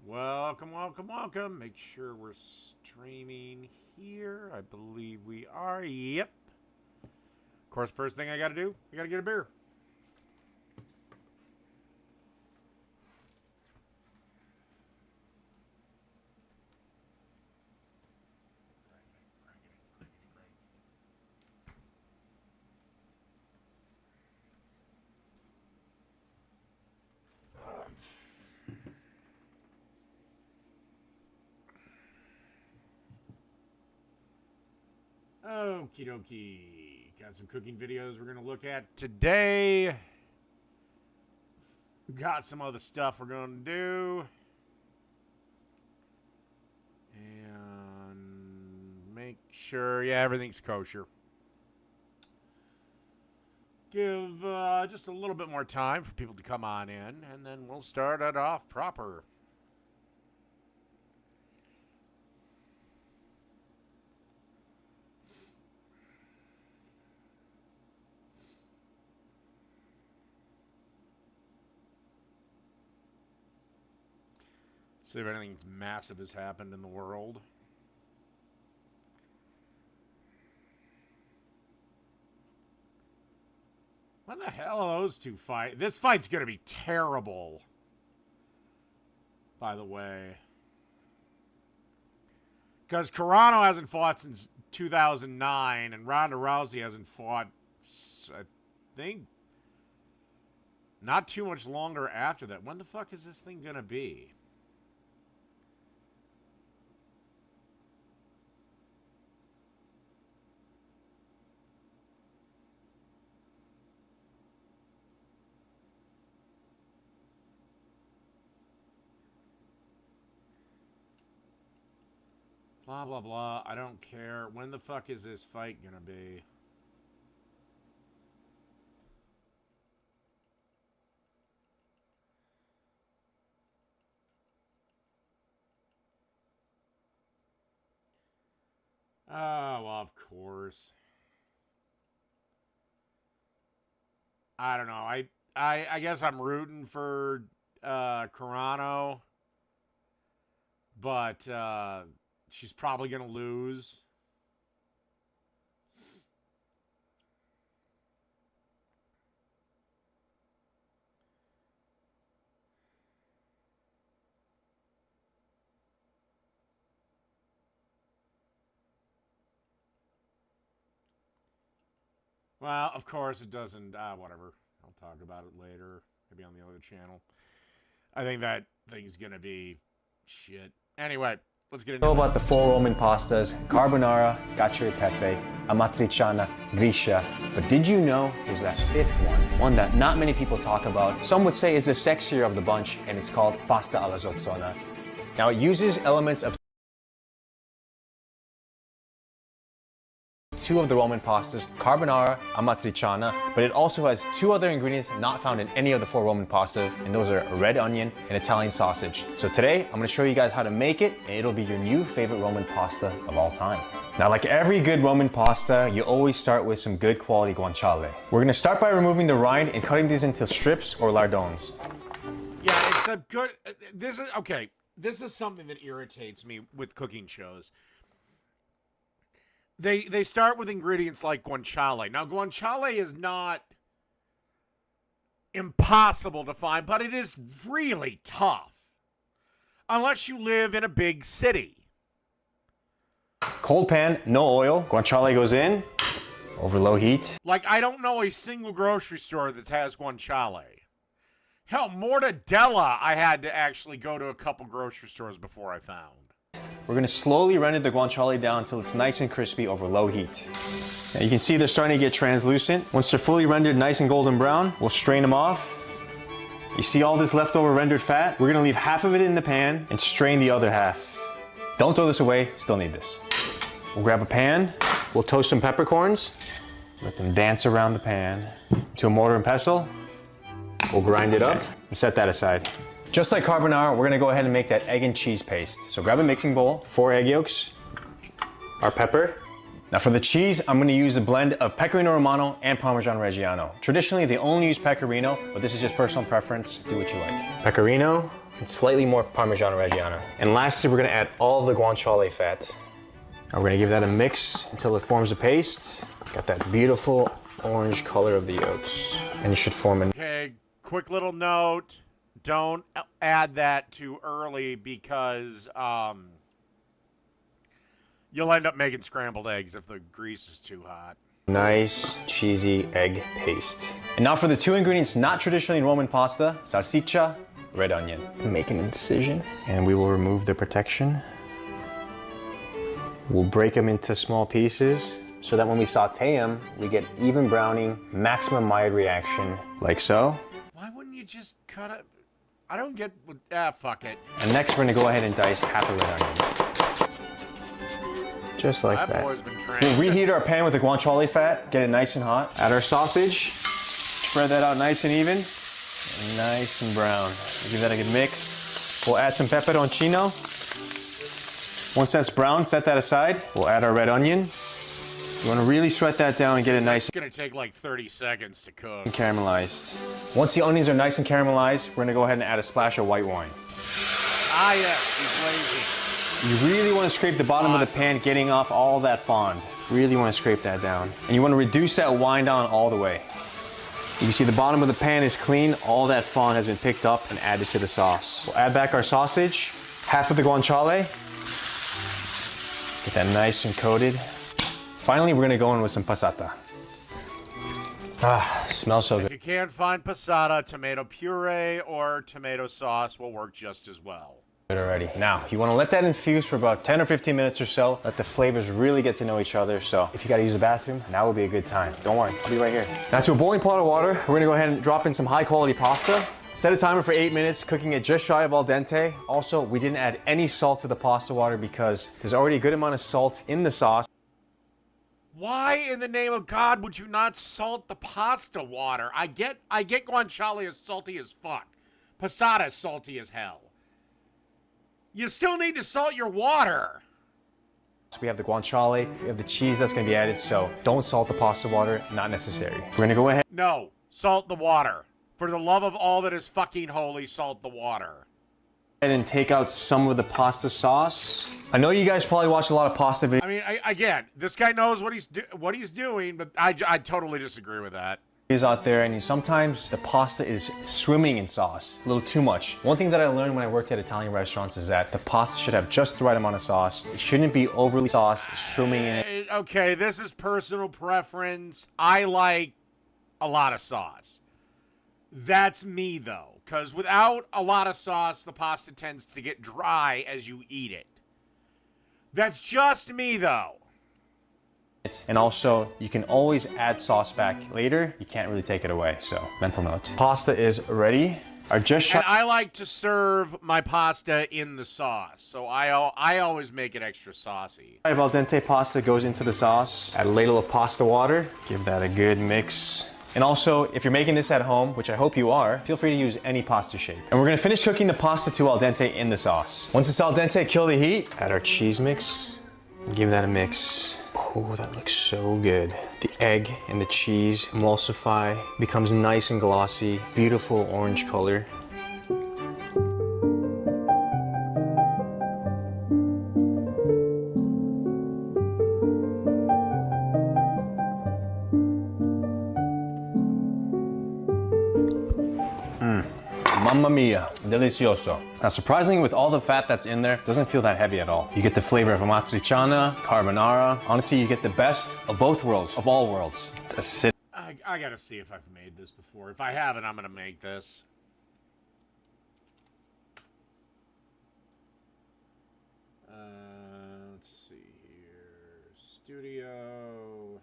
Welcome, welcome, welcome. Make sure we're streaming here. I believe we are. Yep. Of course, first thing I gotta do, I gotta get a beer. Okie dokie. Got some cooking videos we're going to look at today. Got some other stuff we're going to do. And make sure, yeah, everything's kosher. Give just a little bit more time for people to come on in, and then we'll start it off proper. See if anything massive has happened in the world. When the hell are those two fight? This fight's gonna be terrible. By the way. Because Carano hasn't fought since 2009, and Ronda Rousey hasn't fought, I think, not too much longer after that. When the fuck is this thing gonna be? Blah, blah, blah. I don't care. When the fuck is this fight gonna be? Oh, well, of course. I don't know. I guess I'm rooting for Carano, but she's probably gonna lose. Well, of course it doesn't. Whatever. I'll talk about it later. Maybe on the other channel. I think that thing's gonna be shit. Anyway, let's get into Know about the four Roman pastas: carbonara, cacio e pepe, amatriciana, grisha. But did you know there's that fifth one that not many people talk about? Some would say is the sexier of the bunch, and it's called pasta alla Zozzona. Now it uses elements of two of the Roman pastas, carbonara, amatriciana, but it also has two other ingredients not found in any of the four Roman pastas, and those are red onion and Italian sausage. So today, I'm gonna show you guys how to make it, and it'll be your new favorite Roman pasta of all time. Now, like every good Roman pasta, you always start with some good quality guanciale. We're gonna start by removing the rind and cutting these into strips or lardons. Yeah, it's a good. This is okay. This is something that irritates me with cooking shows. They start with ingredients like guanciale. Now, guanciale is not impossible to find, but it is really tough. Unless you live in a big city. Cold pan, no oil. Guanciale goes in over low heat. Like, I don't know a single grocery store that has guanciale. Hell, mortadella, I had to actually go to a couple grocery stores before I found. We're gonna slowly render the guanciale down until it's nice and crispy over low heat. Now you can see they're starting to get translucent. Once they're fully rendered nice and golden brown, we'll strain them off. You see all this leftover rendered fat? We're gonna leave half of it in the pan and strain the other half. Don't throw this away, still need this. We'll grab a pan, we'll toast some peppercorns, let them dance around the pan. To a mortar and pestle, we'll grind it up and set that aside. Just like carbonara, we're gonna go ahead and make that egg and cheese paste. So grab a mixing bowl, 4 egg yolks, our pepper. Now for the cheese, I'm gonna use a blend of Pecorino Romano and Parmesan Reggiano. Traditionally, they only use Pecorino, but this is just personal preference. Do what you like. Pecorino, and slightly more Parmigiano Reggiano. And lastly, we're gonna add all of the guanciale fat. And we're gonna give that a mix until it forms a paste. Got that beautiful orange color of the yolks. And you should form an... Okay, quick little note. Don't add that too early because you'll end up making scrambled eggs if the grease is too hot. Nice, cheesy egg paste. And now for the two ingredients not traditionally in Roman pasta, salsiccia, red onion. Make an incision, and we will remove the protection. We'll break them into small pieces so that when we saute them, we get even browning, maximum Maillard reaction, like so. Why wouldn't you just cut it? I don't get, fuck it. And next we're gonna go ahead and dice half a red onion. Just like that. Boy's been trained. We'll reheat our pan with the guanciale fat, get it nice and hot. Add our sausage, spread that out nice and even, and nice and brown. Give that a good mix. We'll add some peperoncino. Once that's brown, set that aside. We'll add our red onion. You wanna really sweat that down and get it nice It's gonna take like 30 seconds to cook. and caramelized. Once the onions are nice and caramelized, we're gonna go ahead and add a splash of white wine. Ah, yes, he's lazy. You really want to scrape the bottom of the pan, getting off all that fond. Really want to scrape that down. And you want to reduce that wine down all the way. You can see the bottom of the pan is clean. All that fond has been picked up and added to the sauce. We'll add back our sausage, half of the guanciale. Get that nice and coated. Finally, we're going to go in with some passata. Ah, smells so If good. you can't find passata, tomato puree or tomato sauce will work just as well. Already. Now, you want to let that infuse for about 10 or 15 minutes or so. Let the flavors really get to know each other. So if you got to use the bathroom, now will be a good time. Don't worry, I'll be right here. Now to a boiling pot of water, we're going to go ahead and drop in some high quality pasta. Set a timer for 8 minutes, cooking it just shy of al dente. Also, we didn't add any salt to the pasta water because there's already a good amount of salt in the sauce. Why in the name of God would you not salt the pasta water? I get guanciale is salty as fuck. Passata is salty as hell. You still need to salt your water. So we have the guanciale, we have the cheese that's going to be added, so don't salt the pasta water, not necessary. We're going to go ahead. No, salt the water. For the love of all that is fucking holy, salt the water. And take out some of the pasta sauce. I know you guys probably watch a lot of pasta videos. I mean, again, this guy knows what he's doing, but I totally disagree with that. Out there, and sometimes the pasta is swimming in sauce, a little too much. One thing that I learned when I worked at Italian restaurants is that the pasta should have just the right amount of sauce. It shouldn't be overly sauced, swimming in it. Okay, this is personal preference. I like a lot of sauce. That's me though, because without a lot of sauce, the pasta tends to get dry as you eat it. That's just me though. And also, you can always add sauce back later. You can't really take it away, so mental note. Pasta is ready. And I like to serve my pasta in the sauce, so I always make it extra saucy. Al dente pasta goes into the sauce. Add a ladle of pasta water. Give that a good mix. And also, if you're making this at home, which I hope you are, feel free to use any pasta shape. And we're gonna finish cooking the pasta to al dente in the sauce. Once it's al dente, kill the heat. Add our cheese mix. Give that a mix. Oh, that looks so good. The egg and the cheese emulsify, becomes nice and glossy, beautiful orange color. Mamma mia, delicioso. Now surprisingly, with all the fat that's in there, it doesn't feel that heavy at all. You get the flavor of amatriciana, carbonara. Honestly, you get the best of both worlds, of all worlds. It's acidic. I gotta see if I've made this before. If I haven't, I'm gonna make this. Let's see here. Studio.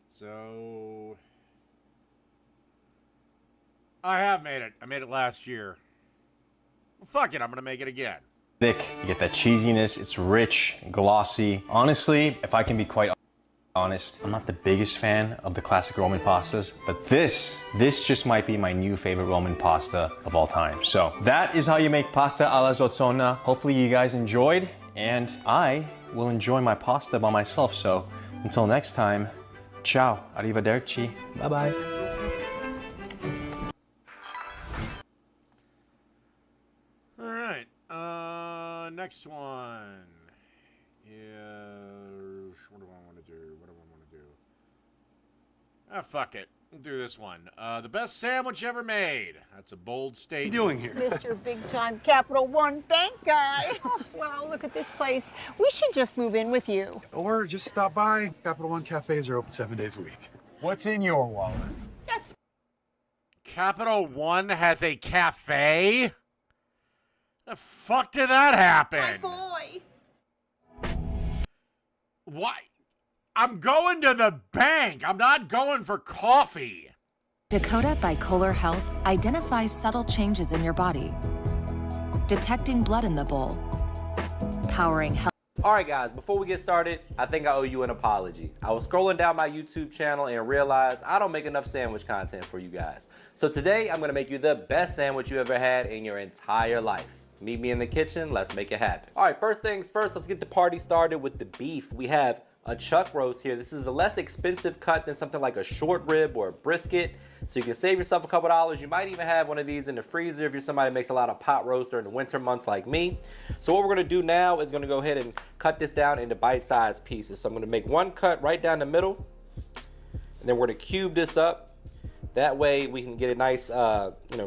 So I have made it. I made it last year. Well, fuck it, I'm gonna make it again. You get that cheesiness, it's rich, glossy. Honestly, if I can be quite honest, I'm not the biggest fan of the classic Roman pastas, but this just might be my new favorite Roman pasta of all time. So that is how you make pasta alla Zozzona. Hopefully you guys enjoyed, and I will enjoy my pasta by myself. So until next time, ciao, arrivederci, bye-bye. next one is, what do I want to do? Ah, fuck it. We'll do this one. The best sandwich ever made. That's a bold statement. What are you doing here? Mr. Big Time Capital One bank guy. Oh, wow, look at this place. We should just move in with you. Or just stop by. Capital One cafes are open 7 days a week. What's in your wallet? That's Capital One has a cafe? The fuck did that happen? my boy. Why? I'm going to the bank. I'm not going for coffee. Dakota Bipolar Health identifies subtle changes in your body, detecting blood in the bowl, powering health. All right, guys, before we get started, I think I owe you an apology. I was scrolling down my YouTube channel and realized I don't make enough sandwich content for you guys. So today, I'm gonna make you the best sandwich you ever had in your entire life. Meet me in the kitchen, let's make it happen. All right, first things first, let's get the party started with the beef. We have a chuck roast here. This is a less expensive cut than something like a short rib or a brisket. So you can save yourself a couple dollars. You might even have one of these in the freezer if you're somebody that makes a lot of pot roast during the winter months like me. So what we're gonna do now is gonna go ahead and cut this down into bite-sized pieces. So I'm gonna make one cut right down the middle, and then we're gonna cube this up. That way we can get a nice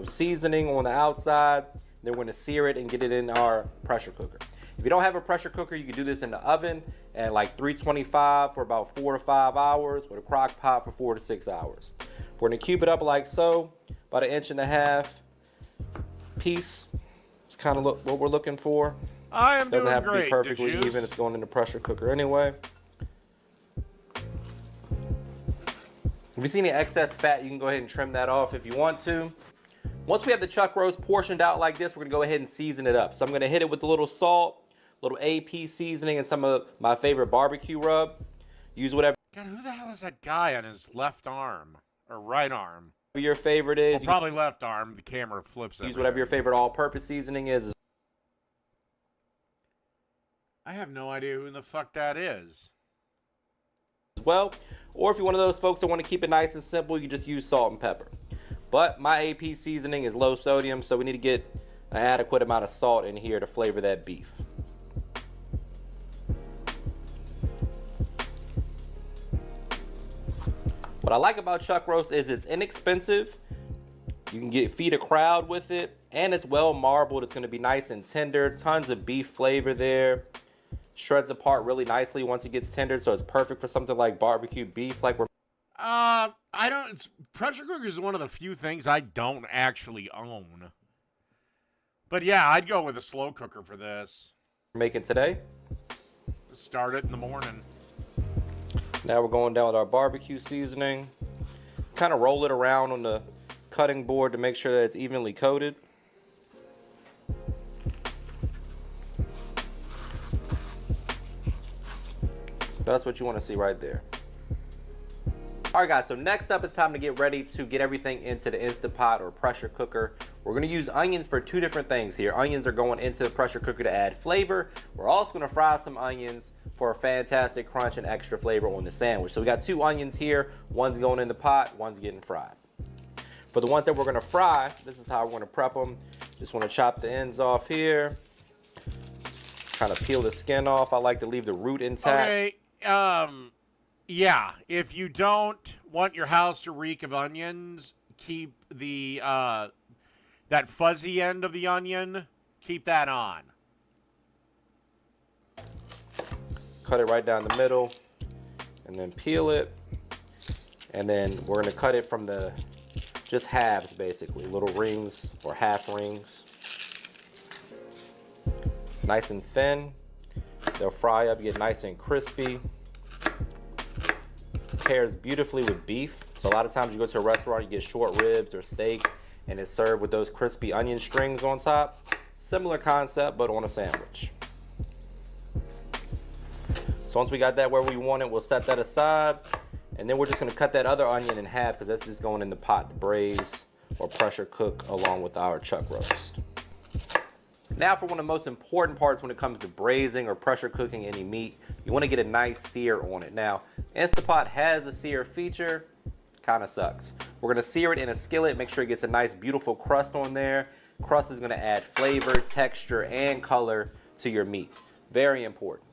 seasoning on the outside. Then we're gonna sear it and get it in our pressure cooker. If you don't have a pressure cooker, you can do this in the oven at like 325 for about 4 to 5 hours, with a crock pot for 4 to 6 hours. We're gonna cube it up like so, about 1.5 inches piece. It's kind of what we're looking for. I am Doesn't doing have to great. be perfectly Did you? even. It's going in the pressure cooker anyway. If you see any excess fat, you can go ahead and trim that off if you want to. Once we have the chuck roast portioned out like this, we're gonna go ahead and season it up. So I'm gonna hit it with a little salt, little AP seasoning, and some of my favorite barbecue rub. Use whatever God, who the hell is that guy on his left arm? Or right arm? your favorite is. Well, probably left arm. The camera flips Use everywhere. whatever your favorite all-purpose seasoning is. I have no idea who the fuck that is. As well, or if you're one of those folks that want to keep it nice and simple, you can just use salt and pepper. But my AP seasoning is low sodium, so we need to get an adequate amount of salt in here to flavor that beef. What I like about chuck roast is it's inexpensive. You can feed a crowd with it, and it's well marbled. It's going to be nice and tender. Tons of beef flavor there. Shreds apart really nicely once it gets tender, so it's perfect for something like barbecue beef, like we're Pressure cooker is one of the few things I don't actually own. But yeah, I'd go with a slow cooker for this. making today. Start it in the morning. Now we're going down with our barbecue seasoning. Kind of roll it around on the cutting board to make sure that it's evenly coated. That's what you want to see right there. Alright guys, so next up it's time to get ready to get everything into the Instant Pot or pressure cooker. We're going to use onions for two different things here. Onions are going into the pressure cooker to add flavor. We're also going to fry some onions for a fantastic crunch and extra flavor on the sandwich. So we got two onions here. One's going in the pot, one's getting fried. For the ones that we're going to fry, this is how we're going to prep them. Just want to chop the ends off here. Kind of peel the skin off. I like to leave the root intact. Okay, yeah, if you don't want your house to reek of onions, keep the, that fuzzy end of the onion, keep that on. Cut it right down the middle, and then peel it. And then we're gonna cut it from the, just halves basically, little rings or half rings. Nice and thin. They'll fry up, get nice and crispy. Pairs beautifully with beef. So a lot of times you go to a restaurant, you get short ribs or steak, and it's served with those crispy onion strings on top. Similar concept, but on a sandwich. So once we got that where we want it, we'll set that aside. And then we're just gonna cut that other onion in half because that's just going in the pot to braise or pressure cook along with our chuck roast. Now for one of the most important parts when it comes to braising or pressure cooking any meat, you want to get a nice sear on it. Now, Instant Pot has a sear feature, kind of sucks. We're going to sear it in a skillet, make sure it gets a nice beautiful crust on there. Crust is going to add flavor, texture, and color to your meat. Very important.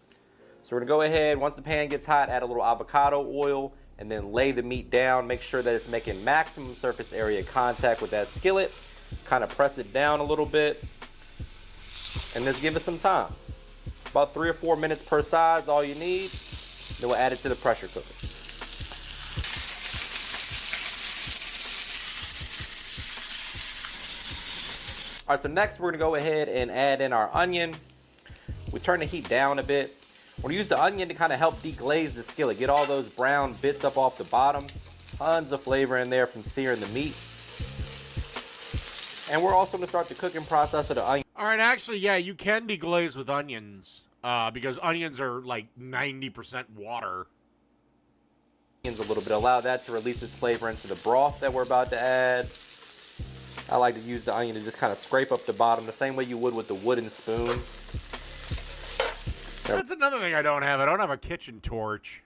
So we're gonna go ahead, once the pan gets hot, add a little avocado oil, and then lay the meat down. Make sure that it's making maximum surface area contact with that skillet. Kind of press it down a little bit, and just give it some time. About 3 or 4 minutes per side is all you need. Then we'll add it to the pressure cooker. All right, so next we're gonna go ahead and add in our onion. We turn the heat down a bit. We're gonna use the onion to kind of help deglaze the skillet, get all those brown bits up off the bottom. Tons of flavor in there from searing the meat. And we're also gonna start the cooking process of the onion. All right, actually, yeah, you can deglaze with onions because onions are like 90% water. A little bit, allow that to release its flavor into the broth that we're about to add. I like to use the onion to just kind of scrape up the bottom the same way you would with the wooden spoon. That's another thing I don't have. I don't have a kitchen torch.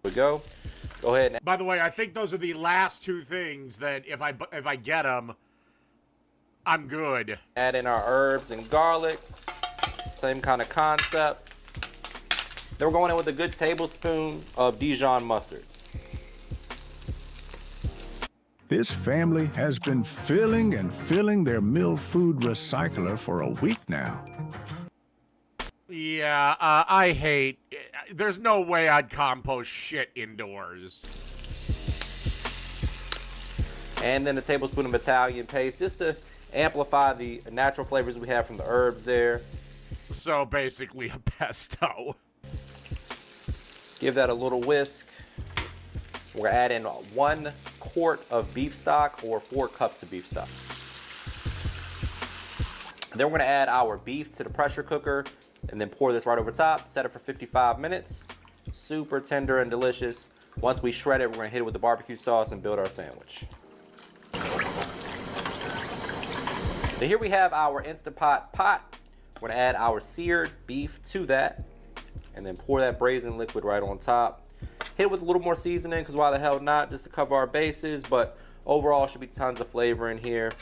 Here we go. Go ahead. By the way, I think those are the last two things that if I get them, I'm good. Add in our herbs and garlic. Same kind of concept. Then we're going in with a good tablespoon of Dijon mustard. This family has been filling and filling their meal food recycler for a week now. Yeah, I hate... There's no way I'd compost shit indoors. And then a tablespoon of Italian paste just to amplify the natural flavors we have from the herbs there. So basically a pesto. Give that a little whisk. We're gonna add in 1 quart of beef stock or 4 cups of beef stock. Then we're gonna add our beef to the pressure cooker and then pour this right over top. Set it for 55 minutes. Super tender and delicious. Once we shred it, we're gonna hit it with the barbecue sauce and build our sandwich. So here we have our Instant pot. We're gonna add our seared beef to that and then pour that braising liquid right on top. Hit it with a little more seasoning, because why the hell not, just to cover our bases, but overall should be tons of flavor in here.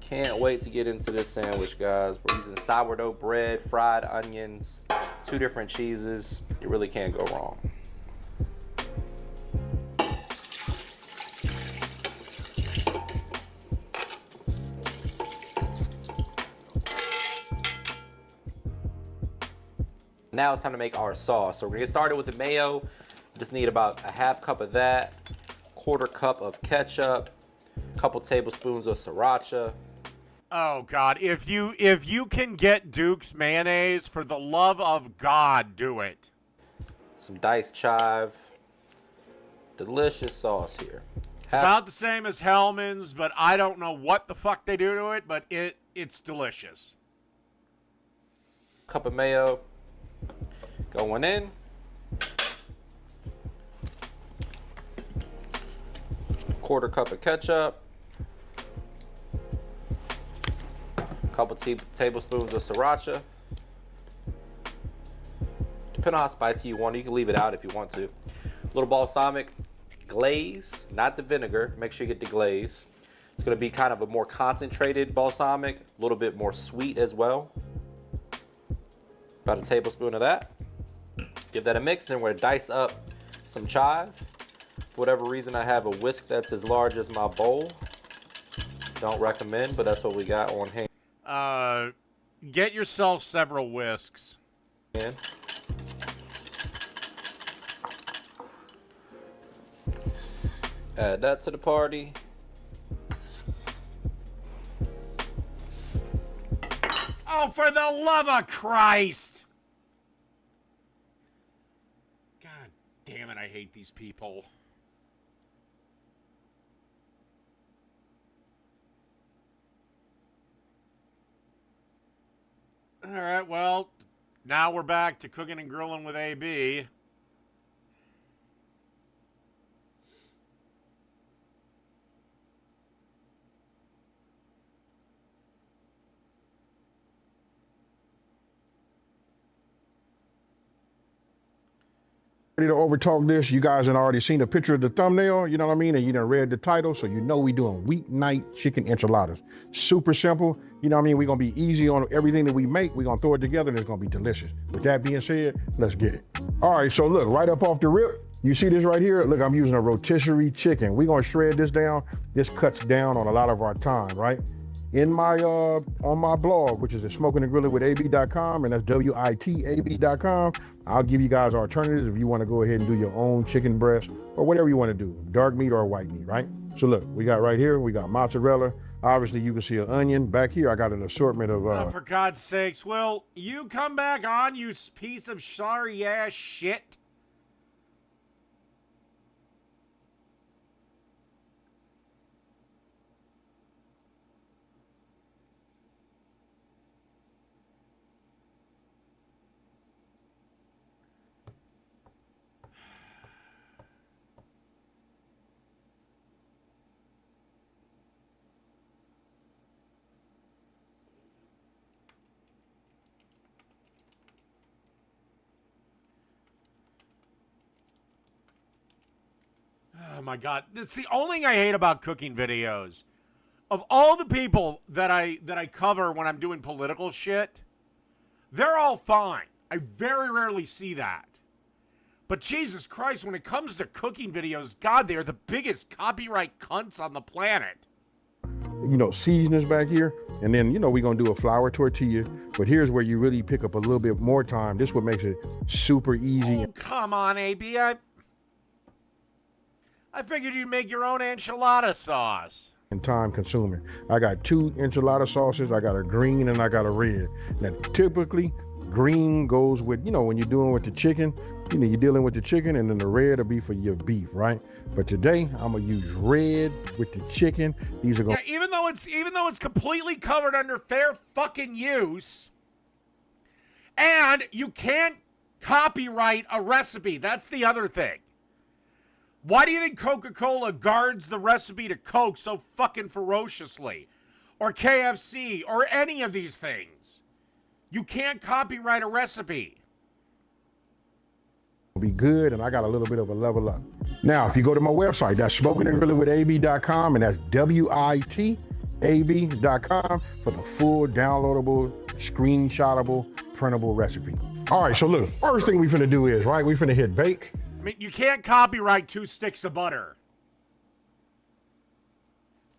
Can't wait to get into this sandwich, guys. We're using sourdough bread, fried onions, 2 different cheeses. You really can't go wrong. Now it's time to make our sauce. So we're gonna get started with the mayo. Just need about a 1/2 cup of that, 1/4 cup of ketchup, a couple tablespoons of sriracha. Oh God, if you can get Duke's mayonnaise, for the love of God, do it. Some diced chive. Delicious sauce here. About the same as Hellman's, but I don't know what the fuck they do to it, but it's delicious. Cup of mayo going in. Quarter cup of ketchup. Couple tablespoons of sriracha. Depending on how spicy you want, you can leave it out if you want to. A little balsamic glaze, not the vinegar. Make sure you get the glaze. It's going to be kind of a more concentrated balsamic, a little bit more sweet as well. About a tablespoon of that. Give that a mix, then we're going to dice up some chive. For whatever reason, I have a whisk that's as large as my bowl. Don't recommend, but that's what we got on hand. Get yourself several whisks. Add that to the party. Oh, for the love of Christ! God damn it, I hate these people. All right, well, now we're back to cooking and grilling with AB. Ready to overtalk this? You guys have already seen a picture of the thumbnail, you know what I mean? And you done read the title, so you know we doing weeknight chicken enchiladas. Super simple, you know what I mean? We're gonna be easy on everything that we make. We're gonna throw it together and it's gonna be delicious. With that being said, let's get it. All right, so look, right up off the rip, you see this right here? Look, I'm using a rotisserie chicken. We're gonna shred this down. This cuts down on a lot of our time, right? In my, on my blog, which is at smokingandgrillingwithab.com, and that's WITAB.com, I'll give you guys alternatives if you wanna go ahead and do your own chicken breast or whatever you wanna do, dark meat or white meat, right? So look, we got right here, we got mozzarella. Obviously you can see an onion. Back here, I got an assortment of- Oh, for God's sakes, Will, you come back on, you piece of sorry ass shit. Oh my God, that's the only thing I hate about cooking videos. Of all the people that I cover when I'm doing political shit, they're all fine. I very rarely see that. But Jesus Christ, when it comes to cooking videos, God, they're the biggest copyright cunts on the planet. you know, seasonings back here. And then, you know, we're gonna do a flour tortilla, but here's where you really pick up a little bit more time. This is what makes it super easy. Oh, come on, AB. I figured you'd make your own enchilada sauce. And time consuming. I got 2 enchilada sauces. I got a green and I got a red. Now, typically, green goes with, you know, when you're doing with the chicken, you know, you're dealing with the chicken, and then the red will be for your beef, right? But today, I'm gonna use red with the chicken. These are going. Yeah, even though it's completely covered under fair fucking use, and you can't copyright a recipe. That's the other thing. Why do you think Coca-Cola guards the recipe to Coke so fucking ferociously? Or KFC, or any of these things? You can't copyright a recipe. Be good, and I got a little bit of a level up. Now, if you go to my website, that's smokingandgrillingwithab.com, and that's WITAB.com for the full downloadable, screenshotable, printable recipe. All right, so look, first thing we finna do is, right, we finna hit bake. I mean, you can't copyright 2 sticks of butter.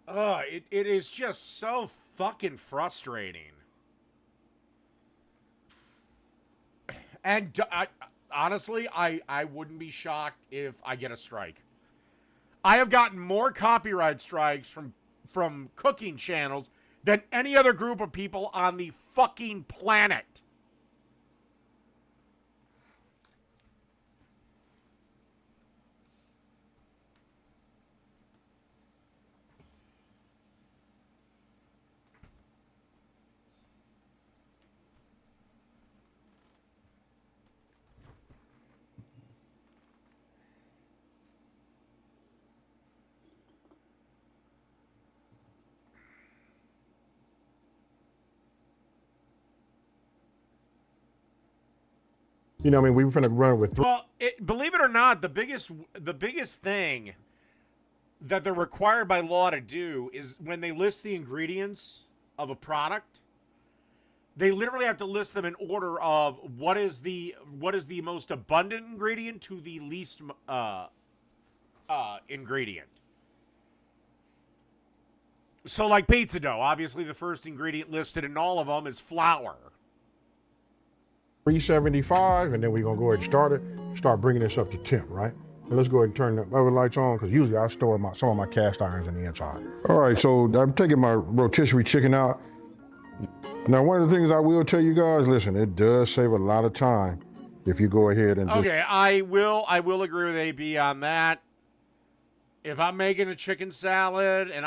It is just so fucking frustrating. And honestly, I wouldn't be shocked if I get a strike. I have gotten more copyright strikes from cooking channels than any other group of people on the fucking planet. You know what I mean? We were finna run with 3. Well, believe it or not, the biggest thing that they're required by law to do is when they list the ingredients of a product, they literally have to list them in order of what is the most abundant ingredient to the least ingredient. So like pizza dough, obviously the first ingredient listed in all of them is flour. 375, and then we're gonna go ahead and start bringing this up to temp, right? And let's go ahead and turn the oven lights on, because usually I store some of my cast irons in the inside. All right, so I'm taking my rotisserie chicken out. Now, one of the things I will tell you guys, listen, it does save a lot of time if you go ahead and Okay, I will agree with AB on that. If I'm making a chicken salad, and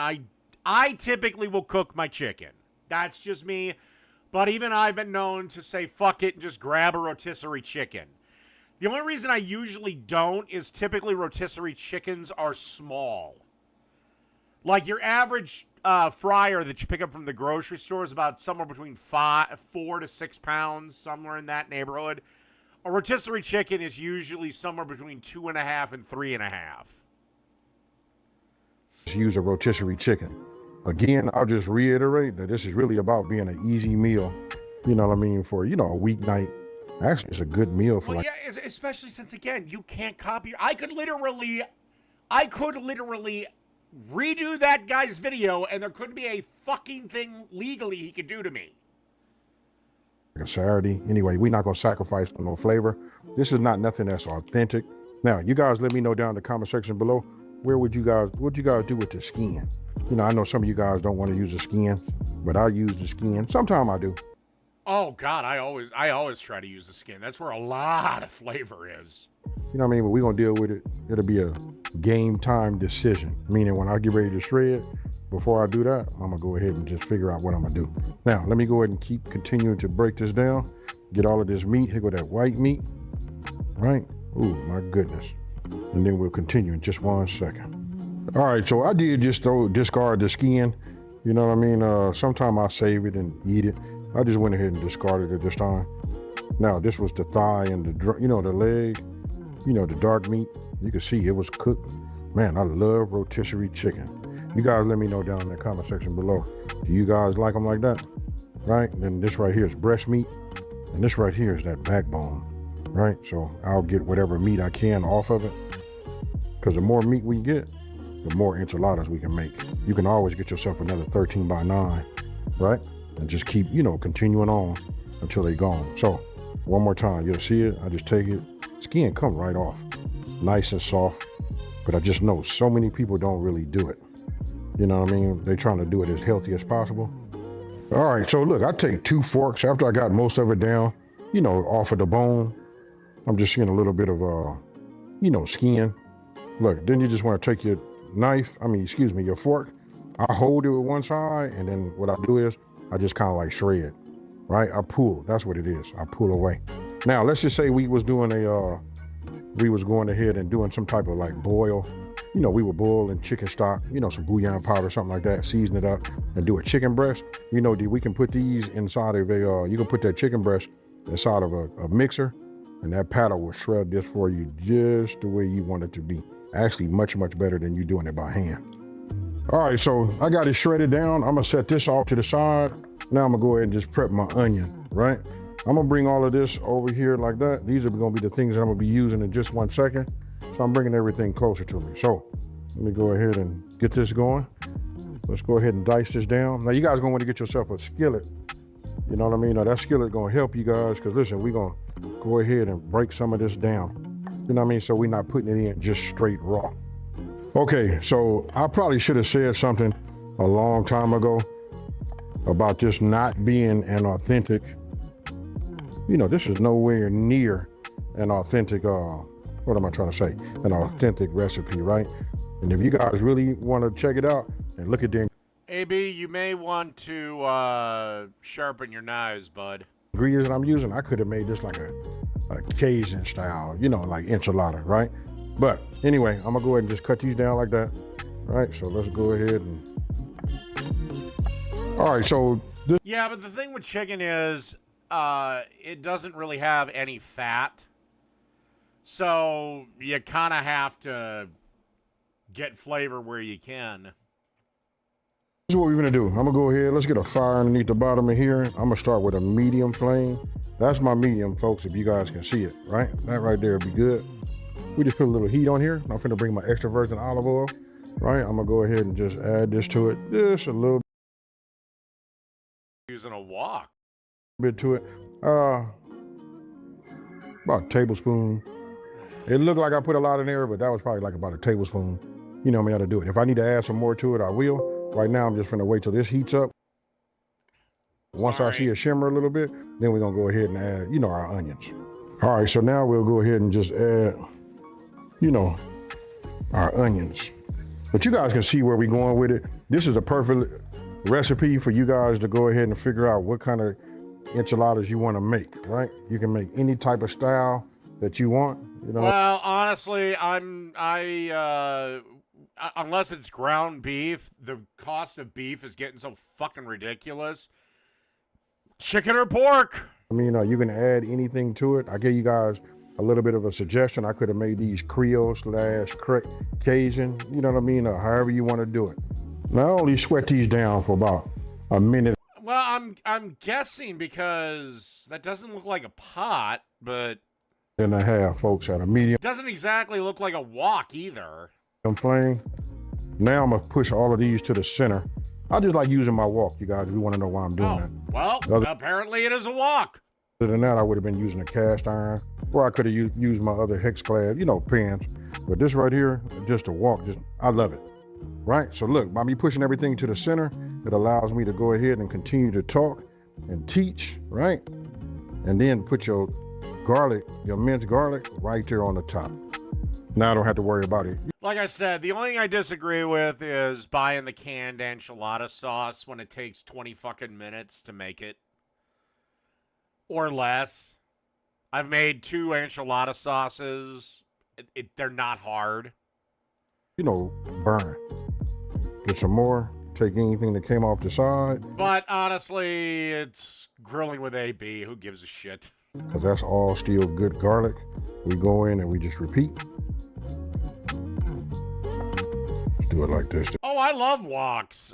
I typically will cook my chicken. That's just me. But even I've been known to say, fuck it, and just grab a rotisserie chicken. The only reason I usually don't is typically rotisserie chickens are small. Like your average fryer that you pick up from the grocery store is about somewhere between 4 to 6 pounds, somewhere in that neighborhood. A A rotisserie chicken is usually somewhere between 2.5 and 3.5. Use a rotisserie chicken. Again, I'll just reiterate that this is really about being an easy meal, you know what I mean, for, you know, a weeknight. Actually, it's a good meal for Well, like... yeah, especially since, again, you can't copy. I could literally redo that guy's video, and there couldn't be a fucking thing legally he could do to me. A Saturday. Anyway, we're not gonna sacrifice no flavor. This is not nothing that's authentic. Now, you guys let me know down in the comment section below, what you guys do with the skin? You know, I know some of you guys don't want to use the skin, but I use the skin. Sometimes I do. Oh God, I always try to use the skin. That's where a lot of flavor is. You know what I mean? But we're gonna deal with it. It'll be a game time decision. Meaning when I get ready to shred, before I do that, I'm gonna go ahead and just figure out what I'm gonna do. Now, let me go ahead and keep continuing to break this down. Get all of this meat. Here go that white meat. Right? Ooh, my goodness. And then we'll continue in just 1 second. All right, so I did just discard the skin. You know what I mean? Sometimes I save it and eat it. I just went ahead and discarded it this time. Now, this was the thigh and the leg, the dark meat. You can see it was cooked. Man, I love rotisserie chicken. You guys let me know down in the comment section below. Do you guys like them like that? Right? And then this right here is breast meat. And this right here is that backbone, right? So I'll get whatever meat I can off of it. Because the more meat we get, the more enchiladas we can make. You can always get yourself another 13 by 9, right? And just keep, continuing on until they're gone. So one more time, you'll see it. I just take it. Skin come right off. Nice and soft. But I just know so many people don't really do it. You know what I mean? They're trying to do it as healthy as possible. All right, so look, I take 2 forks after I got most of it down, off of the bone. I'm just seeing a little bit of, skin. Look, then you just want to take your your fork. I hold it with one side, and then what I do is I just kind of like shred, right? I pull, that's what it is. I pull away. Now, let's just say we was going ahead and doing some type of like boil. We were boiling chicken stock, some bouillon powder, something like that, season it up and do a chicken breast. We can put these inside of you can put that chicken breast inside of a mixer, and that paddle will shred this for you just the way you want it to be. Actually, much, much better than you doing it by hand. All right, so I got it shredded down. I'm gonna set this off to the side. Now I'm gonna go ahead and just prep my onion, right? I'm gonna bring all of this over here like that. These are gonna be the things that I'm gonna be using in just 1 second. So I'm bringing everything closer to me. So let me go ahead and get this going. Let's go ahead and dice this down. Now you guys gonna wanna get yourself a skillet. You know what I mean? Now that skillet gonna help you guys, because listen, we're gonna go ahead and break some of this down. You know what I mean? So we're not putting it in just straight raw. Okay, so I probably should have said something a long time ago about this not being an authentic, this is nowhere near an authentic, what am I trying to say? An authentic recipe, right? And if you guys really want to check it out and look at the AB, you may want to sharpen your knives, bud. ingredients that I'm using, I could have made this like a Cajun style, like enchilada, right? But anyway, I'm gonna go ahead and just cut these down like that, right? So let's go ahead and, all right, so this. Yeah, but the thing with chicken is, it doesn't really have any fat. So you kind of have to get flavor where you can. This is what we're gonna do. I'm gonna go ahead, let's get a fire underneath the bottom of here. I'm gonna start with a medium flame. That's my medium, folks, if you guys can see it, right? That right there would be good. We just put a little heat on here. I'm finna bring my extra virgin olive oil, right? I'm gonna go ahead and just add this to it, just a little Using a wok. bit to it. About a tablespoon. It looked like I put a lot in there, but that was probably like about a tablespoon. You know me how to do it. If I need to add some more to it, I will. Right now, I'm just finna wait till this heats up. Once I see it shimmer a little bit, then we're gonna go ahead and add, our onions. All right, so now we'll go ahead and just add, our onions. But you guys can see where we're going with it. This is a perfect recipe for you guys to go ahead and figure out what kind of enchiladas you want to make, right? You can make any type of style that you want, Well, honestly, unless it's ground beef, the cost of beef is getting so fucking ridiculous. Chicken or pork? I mean, you can add anything to it. I gave you guys a little bit of a suggestion. I could have made these Creole / Cajun, you know what I mean? However you want to do it. Now I only sweat these down for about a minute. Well, I'm guessing because that doesn't look like a pot, but And a half, folks, at a medium it doesn't exactly look like a wok either. flame. Now I'm gonna push all of these to the center. I just like using my wok, you guys, if you want to know why I'm doing that. Well, apparently it is a wok. Other than that, I would have been using a cast iron, or I could have used my other hex clad, pans. But this right here, just a wok, I love it. Right? So look, by me pushing everything to the center, it allows me to go ahead and continue to talk and teach, right? And then put your garlic, your minced garlic, right there on the top. Now I don't have to worry about it. Like I said, the only thing I disagree with is buying the canned enchilada sauce when it takes 20 fucking minutes to make it. Or less. I've made 2 enchilada sauces. They're not hard. Burn. Get some more, take anything that came off the side. But honestly, it's grilling with AB. Who gives a shit? Because that's all still good garlic. We go in and we just repeat. Let's do it like this. Oh, I love woks.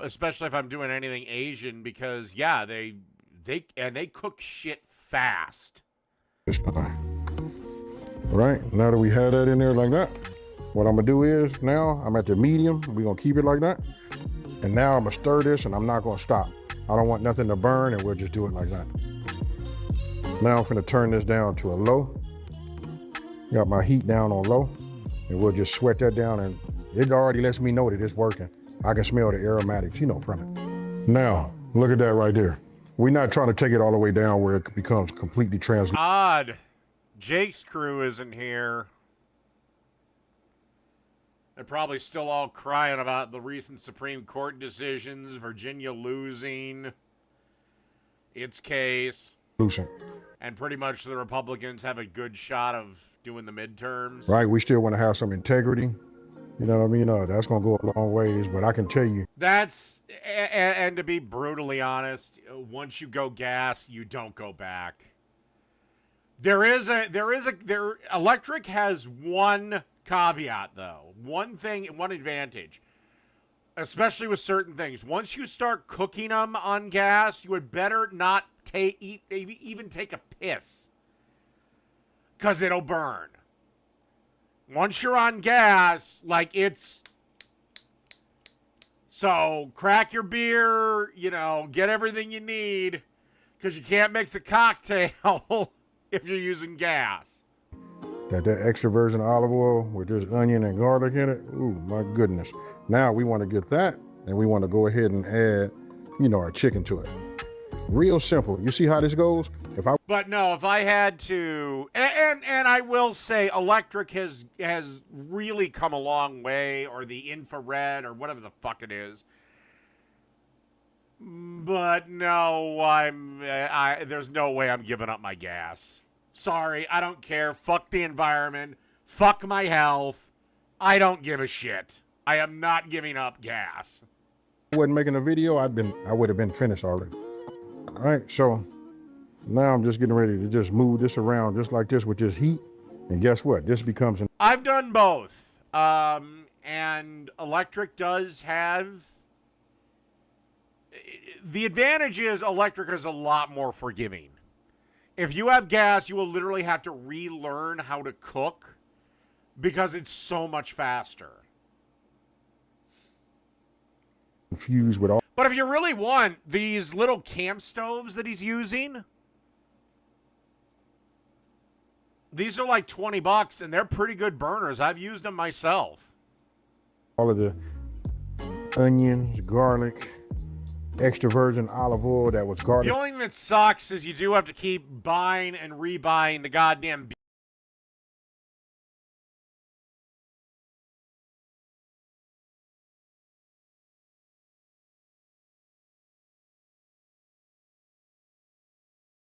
Especially if I'm doing anything Asian, because yeah, they cook shit fast. This time. All right, now that we have that in there like that, what I'm gonna do is now I'm at the medium. We're gonna keep it like that. And now I'm gonna stir this and I'm not gonna stop. I don't want nothing to burn and we'll just do it like that. Now I'm gonna turn this down to a low. Got my heat down on low and we'll just sweat that down, and it already lets me know that it's working. I can smell the aromatics, from it. Now, look at that right there. We're not trying to take it all the way down where it becomes completely translucent. Odd. Jake's crew isn't here. They're probably still all crying about the recent Supreme Court decisions, Virginia losing its case. And pretty much the Republicans have a good shot of doing the midterms. Right, we still want to have some integrity. You know what I mean? That's going to go a long ways, but I can tell you. And to be brutally honest, once you go gas, you don't go back. Electric has one caveat though. One advantage. Especially with certain things. Once you start cooking them on gas, you would better not even take a piss. Because it'll burn. Once you're on gas, so crack your beer, get everything you need. Because you can't mix a cocktail if you're using gas. Got that extra virgin olive oil with this onion and garlic in it. Ooh, my goodness. Now we want to get that, and we want to go ahead and add, our chicken to it. Real simple. You see how this goes? But no, if I had to, and I will say, electric has really come a long way, or the infrared, or whatever the fuck it is. But no, there's no way I'm giving up my gas. Sorry, I don't care. Fuck the environment. Fuck my health. I don't give a shit. I am not giving up gas. If I wasn't making a video, I would have been finished already. All right, so now I'm just getting ready to just move this around just like this with this heat. And guess what? This becomes I've done both. And electric does have... The advantage is electric is a lot more forgiving. If you have gas, you will literally have to relearn how to cook because it's so much faster. Confused with all. But if you really want these little camp stoves that he's using, these are like $20 and they're pretty good burners. I've used them myself. All of the onions, garlic, extra virgin olive oil that was garlic. The only thing that sucks is you do have to keep buying and rebuying the goddamn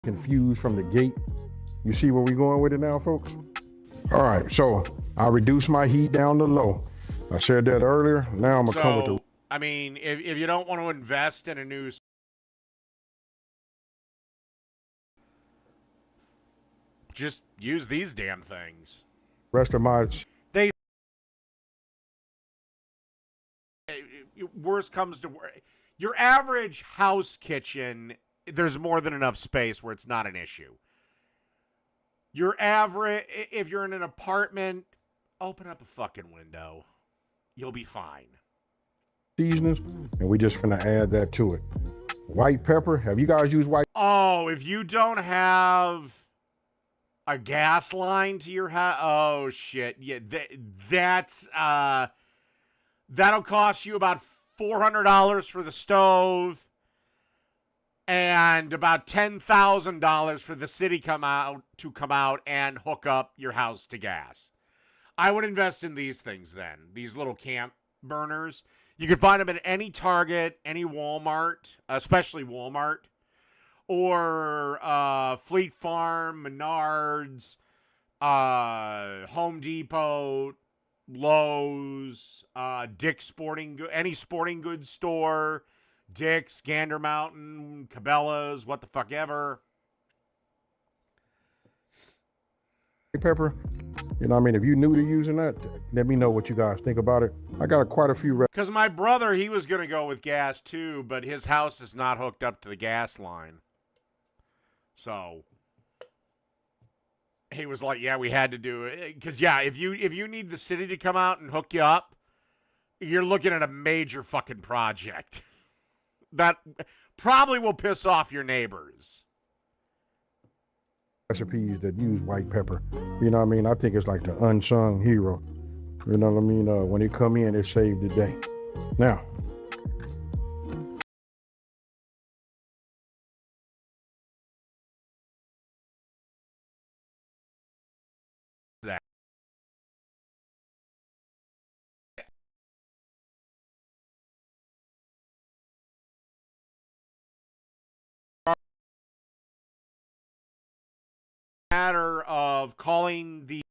confused from the gate. You see where we're going with it now, folks? All right, so I reduced my heat down to low. I said that earlier. Now I'm gonna come with the... I mean, if you don't want to invest in a new just use these damn things. Rest of my Worst comes to worst. Your average house kitchen, there's more than enough space where it's not an issue. Your average, if you're in an apartment, open up a fucking window. You'll be fine. seasonings, and we just finna add that to it. White pepper. Have you guys used white? Oh, if you don't have a gas line to your house, oh shit, yeah, that'll cost you about $400 for the stove and about $10,000 for the city come out and hook up your house to gas. I would invest in these things then, these little camp burners. You can find them at any Target, any Walmart, especially Walmart, or Fleet Farm, Menards, Home Depot, Lowe's, Dick's Sporting, any sporting goods store, Dick's, Gander Mountain, Cabela's, what the fuck ever. Pepper. You know what I mean? If you're new to using that, let me know what you guys think about it. I got quite a few. Because my brother, he was going to go with gas too, but his house is not hooked up to the gas line. So he was like, yeah, we had to do it. Because, yeah, if you need the city to come out and hook you up, you're looking at a major fucking project. That probably will piss off your neighbors. Recipes that use white pepper. You know what I mean? I think it's like the unsung hero. You know what I mean? When they come in, it saved the day. Now, That. Matter of calling the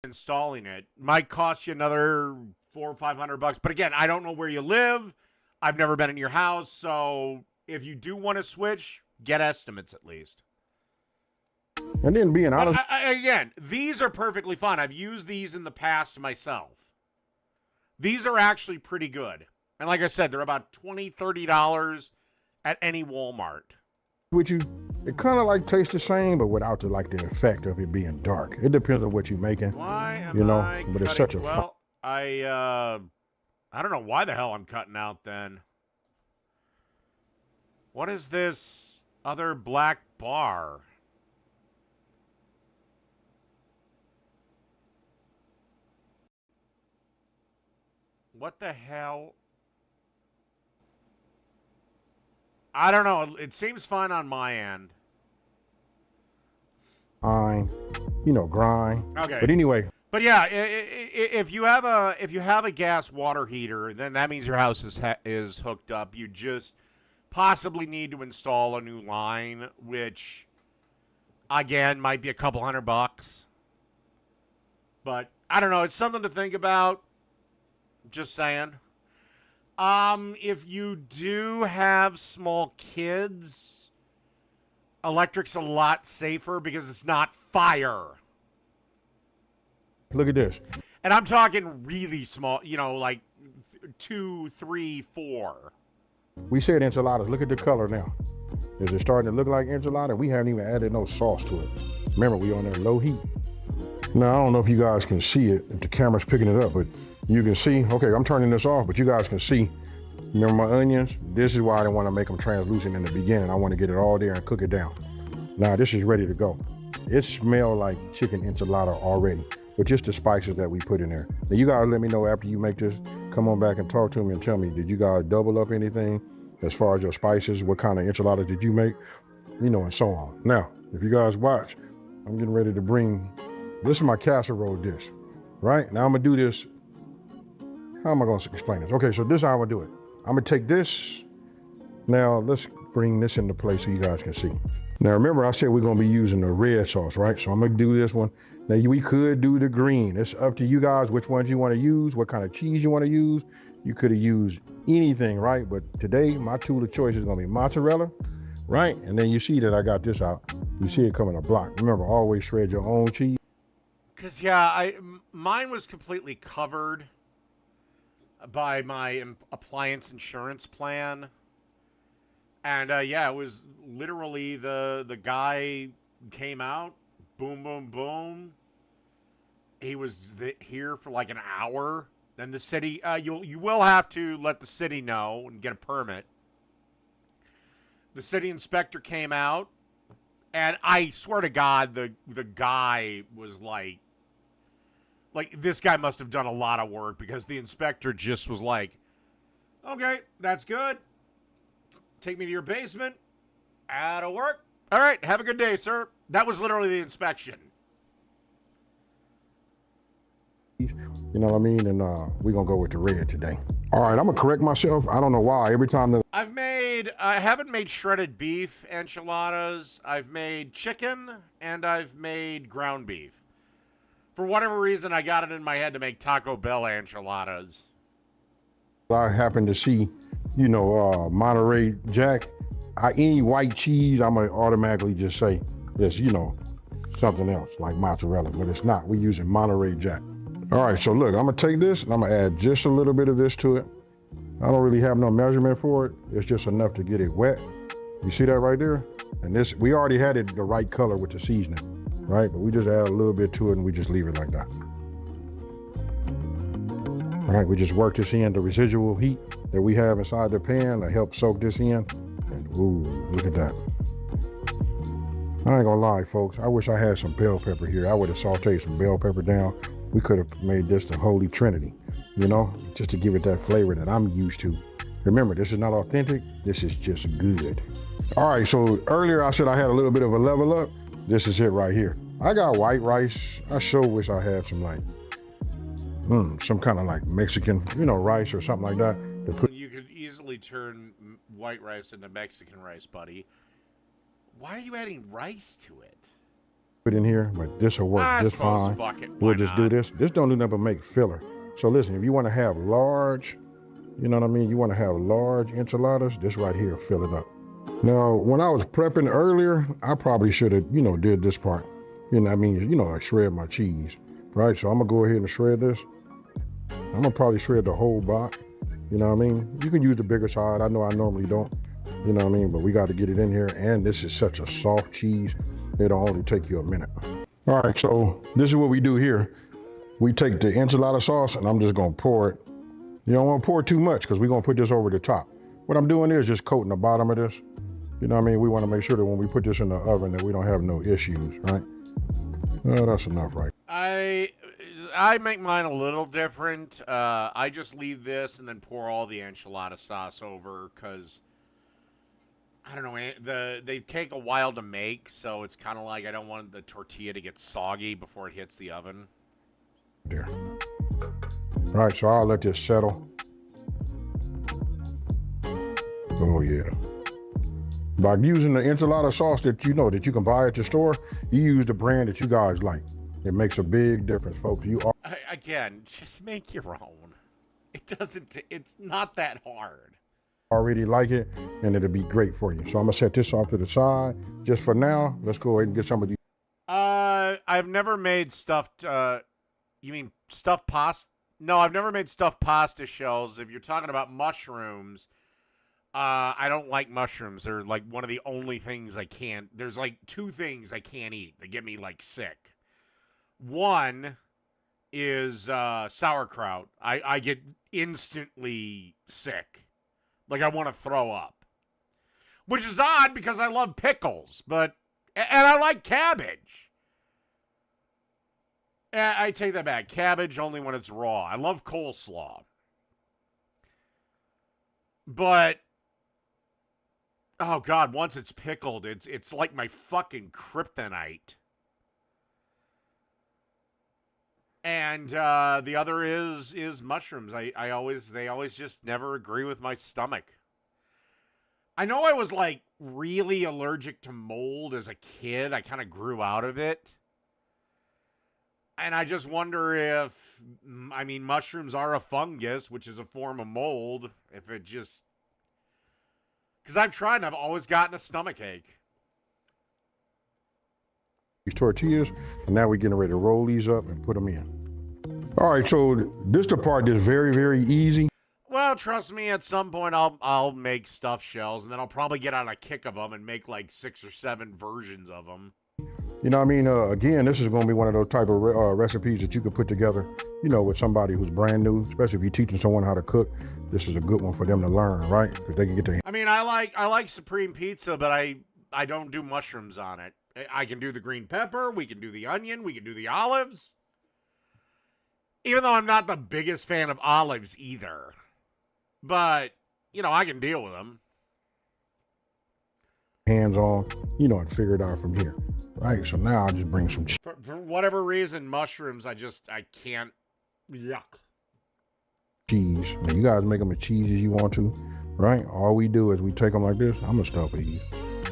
installing it might cost you another $400 or $500. But again, I don't know where you live. I've never been in your house, so if you do want to switch, get estimates at least. and then being honest, Again, these are perfectly fine. I've used these in the past myself. These are actually pretty good. And like I said, they're about $20, $30 at any Walmart. with you, it kind of like tastes the same, but without the effect of it being dark. It depends on what you're making. Why am You know, I but it's cutting- such a well, I don't know why the hell I'm cutting out then. What is this other black bar? What the hell? I don't know. It seems fine on my end. grind. Okay. But anyway, But yeah, if you have a gas water heater, then that means your house is hooked up. You just possibly need to install a new line, which again might be a couple $100. But I don't know. It's something to think about. Just saying. If you do have small kids, electric's a lot safer because it's not fire. look at this. And I'm talking really small, like 2, 3, 4. We said enchiladas. Look at the color now. Is it starting to look like enchilada? We haven't even added no sauce to it. Remember, we on that low heat. Now, I don't know if you guys can see it, if the camera's picking it up, but you can see, okay, I'm turning this off, but you guys can see. Remember my onions? This is why I didn't want to make them translucent in the beginning. I want to get it all there and cook it down. Now, this is ready to go. It smells like chicken enchilada already, with just the spices that we put in there. Now, you guys let me know after you make this. Come on back and talk to me and tell me, did you guys double up anything as far as your spices? What kind of enchilada did you make? And so on. Now, if you guys watch, I'm getting ready to bring, this is my casserole dish, right? Now I'm gonna do this. How am I gonna explain this? Okay, so this is how I'm gonna do it. I'm gonna take this. Now let's bring this into place so you guys can see. Now remember I said we're gonna be using the red sauce, right? So I'm gonna do this one. Now we could do the green. It's up to you guys which ones you wanna use, what kind of cheese you wanna use. You could have used anything, right? But today my tool of choice is gonna be mozzarella, right? And then you see that I got this out. You see it coming a block. Remember, always shred your own cheese. Cause yeah, mine was completely covered by my appliance insurance plan. And yeah, it was literally the guy came out, boom, boom, boom. He was here for like an hour. Then the city, you will have to let the city know and get a permit. The city inspector came out, and I swear to God, the guy was like this guy must have done a lot of work, because the inspector just was like, okay, that's good. Take me to your basement. Out of work. All right, have a good day, sir. That was literally the inspection. You know what I mean? And we're gonna go with the red today. All right, I'm gonna correct myself. I don't know why. Every time that I haven't made shredded beef enchiladas. I've made chicken, and I've made ground beef. For whatever reason, I got it in my head to make Taco Bell enchiladas. I happen to see, you know, Monterey Jack, any white cheese, I'm gonna automatically just say this, you know, something else like mozzarella, but it's not. We're using Monterey Jack. All right, so look, I'm gonna take this and I'm gonna add just a little bit of this to it. I don't really have no measurement for it. It's just enough to get it wet. You see that right there? And this, we already had it the right color with the seasoning, right? But we just add a little bit to it and we just leave it like that. All right, we just work this in, the residual heat that we have inside the pan to help soak this in. And ooh, look at that. I ain't gonna lie, folks. I wish I had some bell pepper here. I would have sauteed some bell pepper down. We could have made this the Holy Trinity, you know, just to give it that flavor that I'm used to. Remember, this is not authentic. This is just good. All right, so earlier I said I had a little bit of a level up. This is it right here. I got white rice. I sure wish I had some like, some kind of like Mexican, you know, rice or something like that. To put. You could easily turn white rice into Mexican rice, buddy. Why are you adding rice to it? Put in here, but this will work just fine. We'll just do this. This don't do nothing but make filler. So listen, if you want to have large, you know what I mean? You want to have large enchiladas, this right here, fill it up. Now, when I was prepping earlier, I probably should have, you know, did this part. You know what I mean? You know, I shred my cheese, right? So I'm gonna go ahead and shred this. I'm gonna probably shred the whole block. You know what I mean? You can use the bigger side. I know I normally don't, you know what I mean? But we got to get it in here. And this is such a soft cheese. It'll only take you a minute. All right, so this is what we do here. We take the enchilada sauce and I'm just gonna pour it. You don't want to pour too much because we're gonna put this over the top. What I'm doing is just coating the bottom of this. You know what I mean? We want to make sure that when we put this in the oven that we don't have no issues, right? That's enough, right? I make mine a little different. I just leave this and then pour all the enchilada sauce over because I don't know. They take a while to make, so it's kind of like I don't want the tortilla to get soggy before it hits the oven. There. All right, so I'll let this settle. Oh yeah. By using the enchilada sauce that you know that you can buy at the store, you use the brand that you guys like. It makes a big difference, folks. Again, just make your own. It's not that hard. Already like it, and it'll be great for you. So I'm gonna set this off to the side. Just for now, let's go ahead and get some of these. I've never made stuffed, you mean stuffed pasta? No, I've never made stuffed pasta shells. If you're talking about mushrooms, I don't like mushrooms. They're like one of the only things I can't. There's like two things I can't eat that get me like sick. One is sauerkraut. I get instantly sick. Like I want to throw up. Which is odd because I love pickles, and I like cabbage. I take that back. Cabbage only when it's raw. I love coleslaw. But oh God, once it's pickled, it's like my fucking kryptonite. And the other is mushrooms. They always just never agree with my stomach. I know I was like really allergic to mold as a kid. I kind of grew out of it. And I just wonder if, I mean, mushrooms are a fungus, which is a form of mold. If it just, because I've tried and I've always gotten a stomach ache. These tortillas, and now we're getting ready to roll these up and put them in. All right, so this the part that's very, very easy. Well, trust me, at some point I'll make stuffed shells, and then I'll probably get on a kick of them and make like 6 or 7 versions of them. You know what I mean? Again, this is going to be one of those type of recipes that you could put together, you know, with somebody who's brand new, especially if you're teaching someone how to cook. This is a good one for them to learn, right? Because they can get their. I mean, I like supreme pizza, but I don't do mushrooms on it. I can do the green pepper, we can do the onion, we can do the olives. Even though I'm not the biggest fan of olives either. But, you know, I can deal with them. Hands on, you know, and figure it out from here, right? So now I'll just bring some For whatever reason, mushrooms, I can't, yuck. cheese. Now you guys make them as cheesy as you want to, right? All we do is we take them like this. I'm gonna stuff these.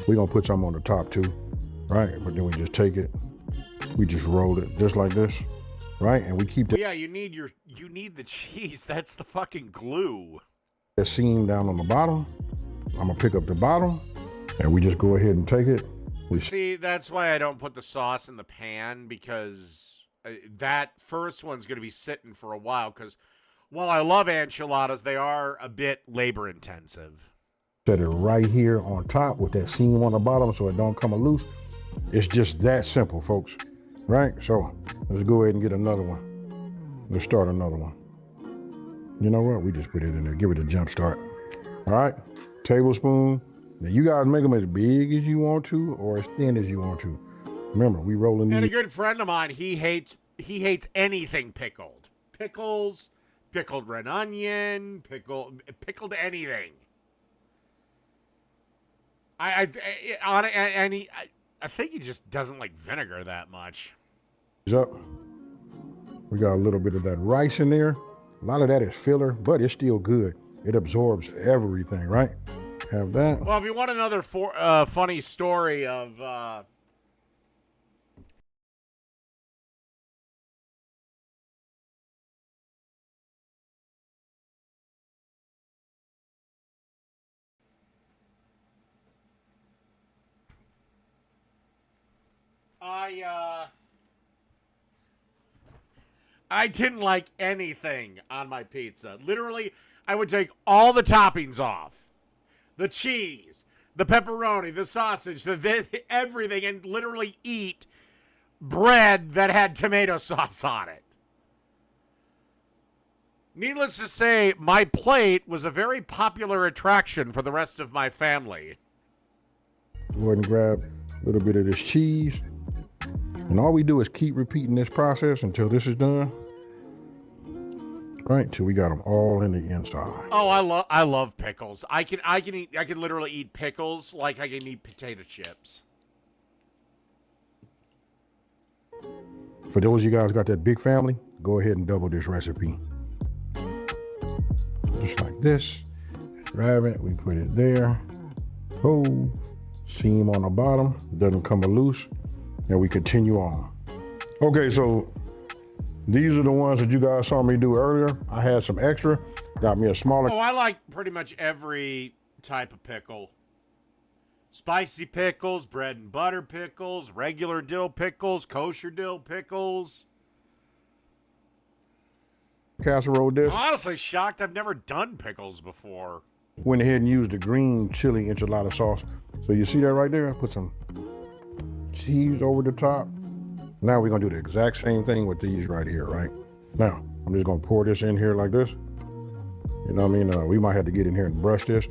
We're gonna put some on the top too, right? But then we just take it, we just roll it just like this, right? And we keep that. Yeah, you need the cheese. That's the fucking glue. That seam down on the bottom. I'm gonna pick up the bottom and we just go ahead and take it. See, that's why I don't put the sauce in the pan, because that first one's going to be sitting for a while, because while I love enchiladas, they are a bit labor intensive. Set it right here on top with that seam on the bottom so it don't come loose. It's just that simple, folks, right? So let's go ahead and get another one. Let's start another one. You know what? We just put it in there. Give it a jump start. All right, tablespoon. Now you guys make them as big as you want to or as thin as you want to. Remember, we rolling these. And a good friend of mine, he hates anything pickled. Pickles, pickled red onion, pickled anything. I think he just doesn't like vinegar that much. Up. We got a little bit of that rice in there. A lot of that is filler, but it's still good. It absorbs everything, right? Have that. Well, if you want another funny story of I didn't like anything on my pizza. Literally, I would take all the toppings off. The cheese, the pepperoni, the sausage, everything, and literally eat bread that had tomato sauce on it. Needless to say, my plate was a very popular attraction for the rest of my family. Go ahead and grab a little bit of this cheese. And all we do is keep repeating this process until this is done. Right, till we got them all in the inside. Oh, I love pickles. I can literally eat pickles like I can eat potato chips. For those of you guys got that big family, go ahead and double this recipe. Just like this. Grab it, we put it there. Oh, seam on the bottom, doesn't come loose, and we continue on. Okay, so these are the ones that you guys saw me do earlier. I had some extra, got me a smaller. Oh, I like pretty much every type of pickle. Spicy pickles, bread and butter pickles, regular dill pickles, kosher dill pickles. Casserole dish. I'm honestly shocked I've never done pickles before. Went ahead and used the green chili enchilada sauce. So you see that right there? I put some cheese over the top. Now we're gonna do the exact same thing with these right here, right? Now, I'm just gonna pour this in here like this. You know what I mean? We might have to get in here and brush this.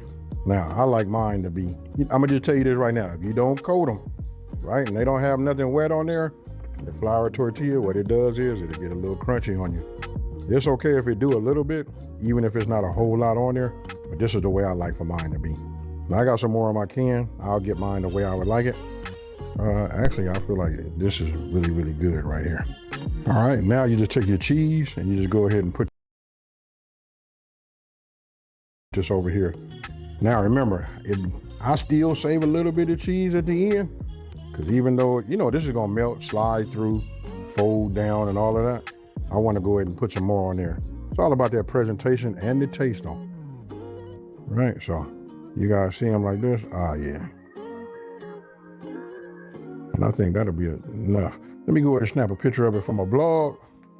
Now, I like mine to be, I'm gonna just tell you this right now. If you don't coat them, right, and they don't have nothing wet on there, the flour tortilla, what it does is it'll get a little crunchy on you. It's okay if it do a little bit, even if it's not a whole lot on there, but this is the way I like for mine to be. Now I got some more on my can. I'll get mine the way I would like it. Actually, I feel like this is really, really good right here. All right, now you just take your cheese and you just go ahead and put this over here Now remember, I still save a little bit of cheese at the end, because even though, you know, this is gonna melt, slide through, fold down and all of that, I wanna go ahead and put some more on there. It's all about that presentation and the taste on. Right, so you guys see them like this? Ah, yeah. And I think that'll be enough. Let me go ahead and snap a picture of it from a blog.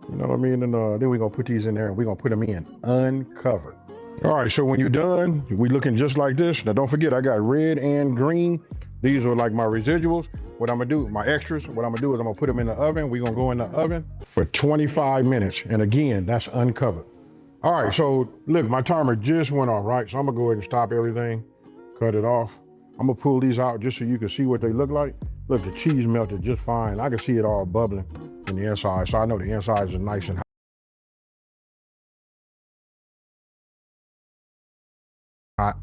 You know what I mean? And then we're gonna put these in there and we're gonna put them in uncovered. All right, so when you're done, we looking just like this. Now don't forget, I got red and green. These are like my residuals. What I'm gonna do, my extras, what I'm gonna do is I'm gonna put them in the oven. We're gonna go in the oven for 25 minutes. And again, that's uncovered. All right, so look, my timer just went off, right? So I'm gonna go ahead and stop everything, cut it off. I'm gonna pull these out just so you can see what they look like. Look, the cheese melted just fine. I can see it all bubbling in the inside, so I know the insides are nice and hot.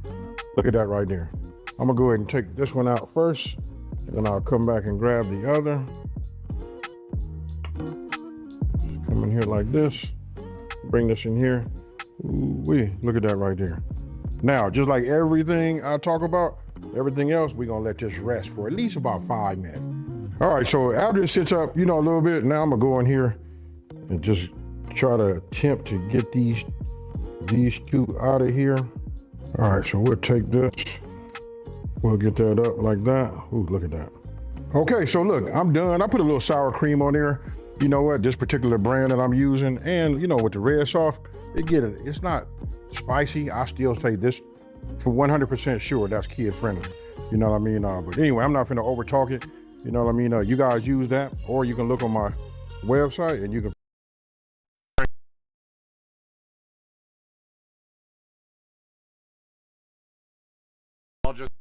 Look at that right there. I'm gonna go ahead and take this one out first, and then I'll come back and grab the other. Just come in here like this, bring this in here. Ooh-wee, look at that right there. Now, just like everything I talk about, everything else, we're gonna let this rest for at least about 5 minutes. All right, so after it sits up, you know, a little bit, now I'm gonna go in here and just try to attempt to get these two out of here. All right, so we'll take this, we'll get that up like that. Ooh, look at that. Okay, so look, I'm done. I put a little sour cream on there. You know what, this particular brand that I'm using, and you know, with the red sauce, it's not spicy. I still say this for 100% sure that's kid friendly. You know what I mean? But anyway, I'm not finna over talk it. You know what I mean? You guys use that, or you can look on my website and you can I'll just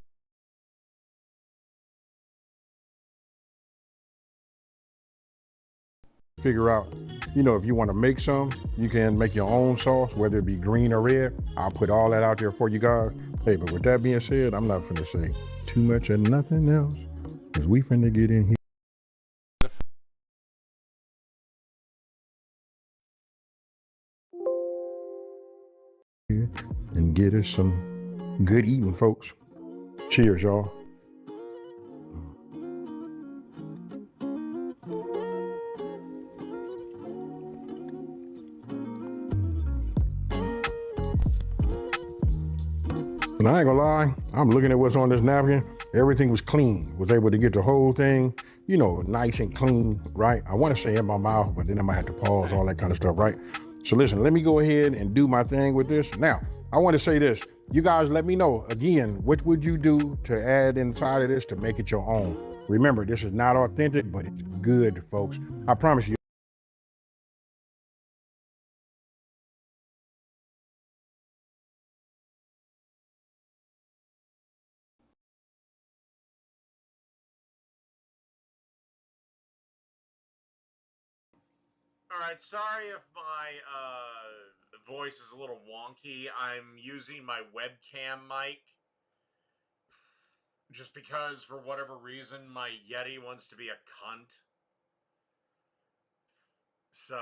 figure out, you know, if you want to make some, you can make your own sauce, whether it be green or red. I'll put all that out there for you guys. Hey, but with that being said, I'm not finna say too much and nothing else, because we finna get in here and get us some good eating, folks. Cheers, y'all. And I ain't gonna lie, I'm looking at what's on this napkin. Everything was clean. Was able to get the whole thing, you know, nice and clean, right? I want to say in my mouth, but then I might have to pause, all that kind of stuff, right? So listen, let me go ahead and do my thing with this. Now, I want to say this. You guys let me know, again, what would you do to add inside of this to make it your own? Remember, this is not authentic, but it's good, folks. I promise you. All right, sorry if my voice is a little wonky. I'm using my webcam mic just because, for whatever reason, my Yeti wants to be a cunt. So,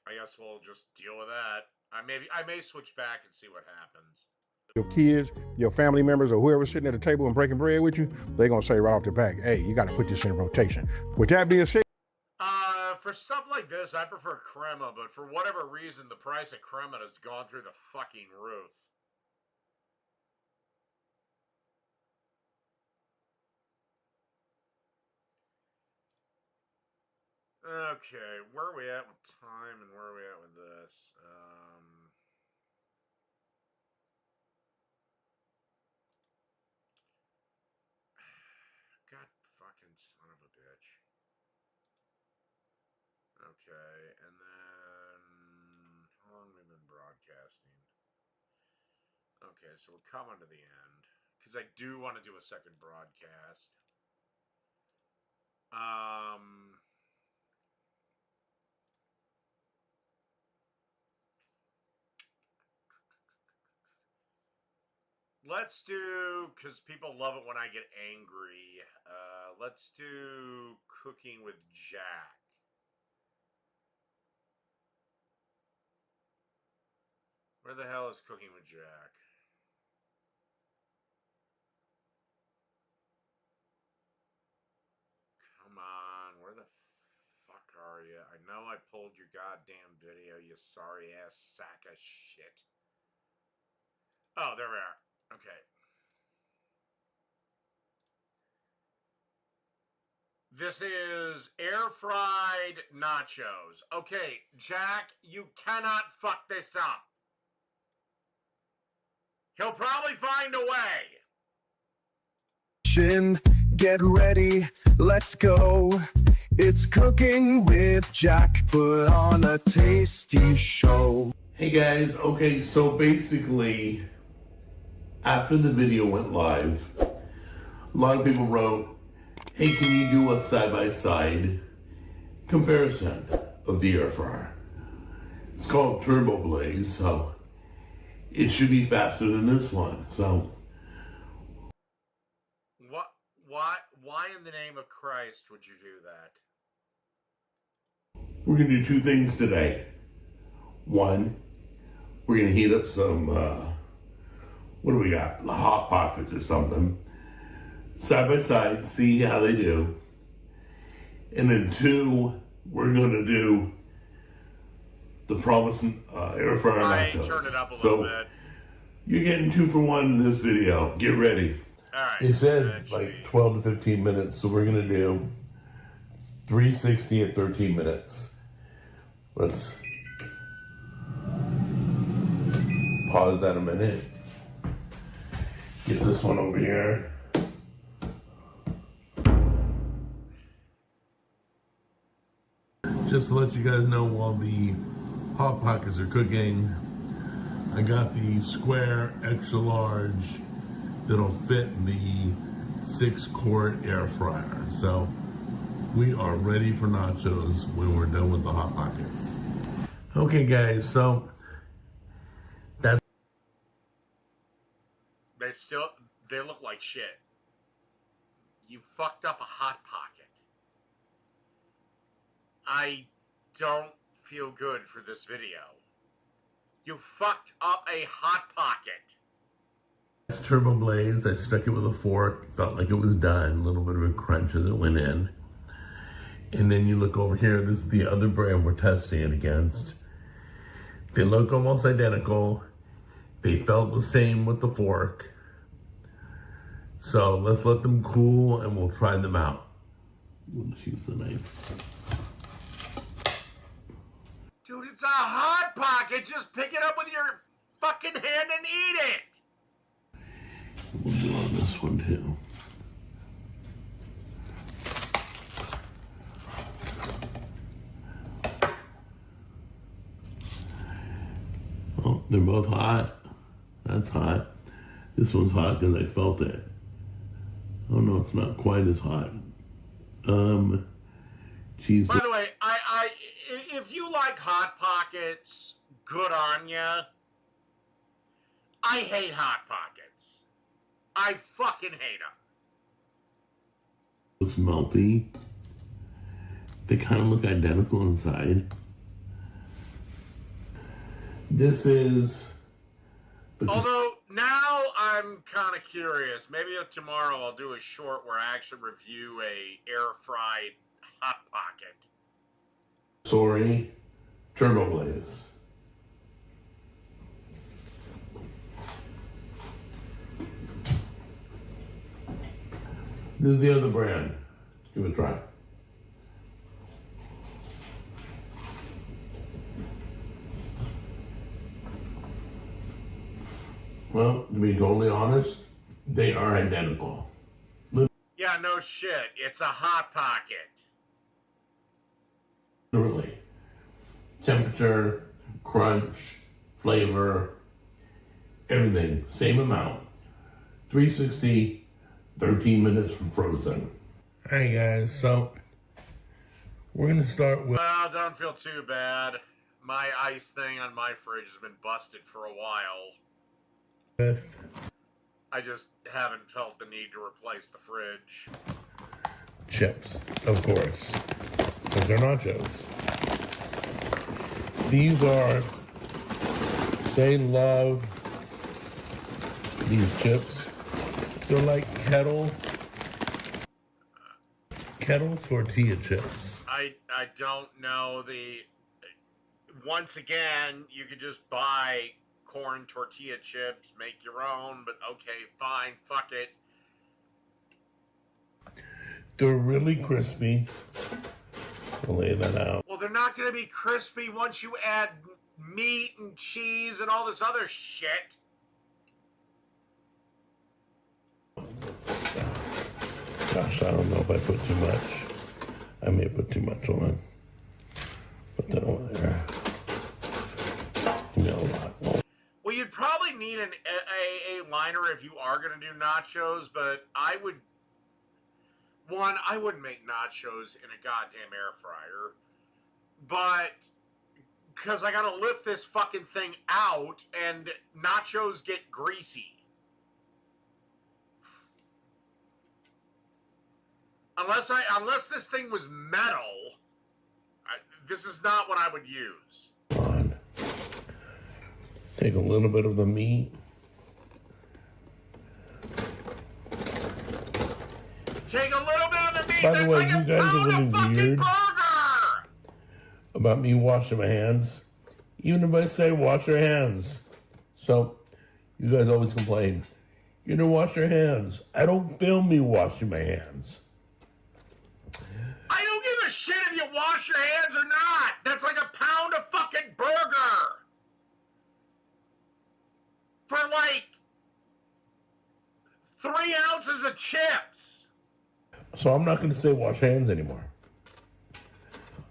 I guess we'll just deal with that. I may switch back and see what happens. Your kids, your family members, or whoever's sitting at the table and breaking bread with you, they're gonna say right off the bat, hey, you gotta put this in rotation. With that being said, for stuff like this, I prefer crema, but for whatever reason, the price of crema has gone through the fucking roof. Okay, where are we at with time and where are we at with this? God fucking son of a bitch. Okay, and then how long have we been broadcasting? Okay, so we're coming to the end because I do want to do a second broadcast. Let's do, because people love it when I get angry. Let's do Cooking with Jack. Where the hell is Cooking with Jack? know I pulled your goddamn video, you sorry ass sack of shit. Oh, there we are. Okay. This is air fried nachos. Okay, Jack, you cannot fuck this up. He'll probably find a way. Get ready, let's go. It's Cooking with Jack. Put on a tasty show. Hey guys, okay, so basically, after the video went live, a lot of people wrote, hey, can you do a side-by-side comparison of the air fryer? It's called Turbo Blaze, so it should be faster than this one, so. Why in the name of Christ would you do that? We're gonna do two things today. One, we're gonna heat up some, what do we got? Hot Pockets or something. Side by side, see how they do. And then two, we're gonna do the promised air fryer nachos. Turn it up a little bit. You're getting 2 for 1 in this video. Get ready. All right. They said like 12 to 15 minutes, so we're gonna do 360 at 13 minutes. Let's pause that a minute. Get this one over here. Just to let you guys know, while the Hot Pockets are cooking, I got the square extra large that'll fit in the 6-quart air fryer. So we are ready for nachos when we're done with the Hot Pockets. Okay guys, so that's... They look like shit. You fucked up a Hot Pocket. I don't feel good for this video. You fucked up a Hot Pocket. That's Turbo Blaze. I stuck it with a fork, felt like it was done. A little bit of a crunch as it went in. And then you look over here, this is the other brand we're testing it against. They look almost identical. They felt the same with the fork. So let's let them cool and we'll try them out. Let's use the knife. Dude, it's a Hot Pocket. Just pick it up with your fucking hand and eat it. We'll do on this one too. Oh, they're both hot. That's hot. This one's hot because I felt it. Oh no, it's not quite as hot. Cheese. By the way, if you like Hot Pockets, good on ya. I hate Hot Pockets. I fucking hate them. Looks melty. They kind of look identical inside. This is... Although, now I'm kind of curious. Maybe tomorrow I'll do a short where I actually review a air-fried Hot Pocket. Sorry, Turbo Blaze. This is the other brand. Give it a try. Well, to be totally honest, they are identical. Yeah, no shit. It's a Hot Pocket. Literally. Temperature, crunch, flavor, everything, same amount. 360, 13 minutes from frozen. Alright guys, so we're gonna start with... Well, don't feel too bad. My ice thing on my fridge has been busted for a while. I just haven't felt the need to replace the fridge. Chips, of course, because they're nachos. These are, they love these chips. They're like kettle kettle tortilla chips. I don't know the. Once again, you could just buy corn tortilla chips, make your own, but okay, fine, fuck it. They're really crispy. I'll lay that out. Well, they're not going to be crispy once you add meat and cheese and all this other shit. Gosh, I don't know if I put too much. I may put too much on. Put that over there. Smell a lot. Well, you'd probably need a liner if you are going to do nachos, but I wouldn't make nachos in a goddamn air fryer. But, because I got to lift this fucking thing out, and nachos get greasy. Unless this thing was metal, this is not what I would use. On. Take a little bit of the meat. Take a little bit of the meat. By the That's way, like you a guys are pound really of fucking weird burger. about me washing my hands. Even if I say wash your hands. So, you guys always complain. You don't wash your hands. I don't film me washing my hands. I don't give a shit if you wash your hands or not. That's like a pound of fucking burger. For like 3 ounces of chips. So I'm not going to say wash hands anymore.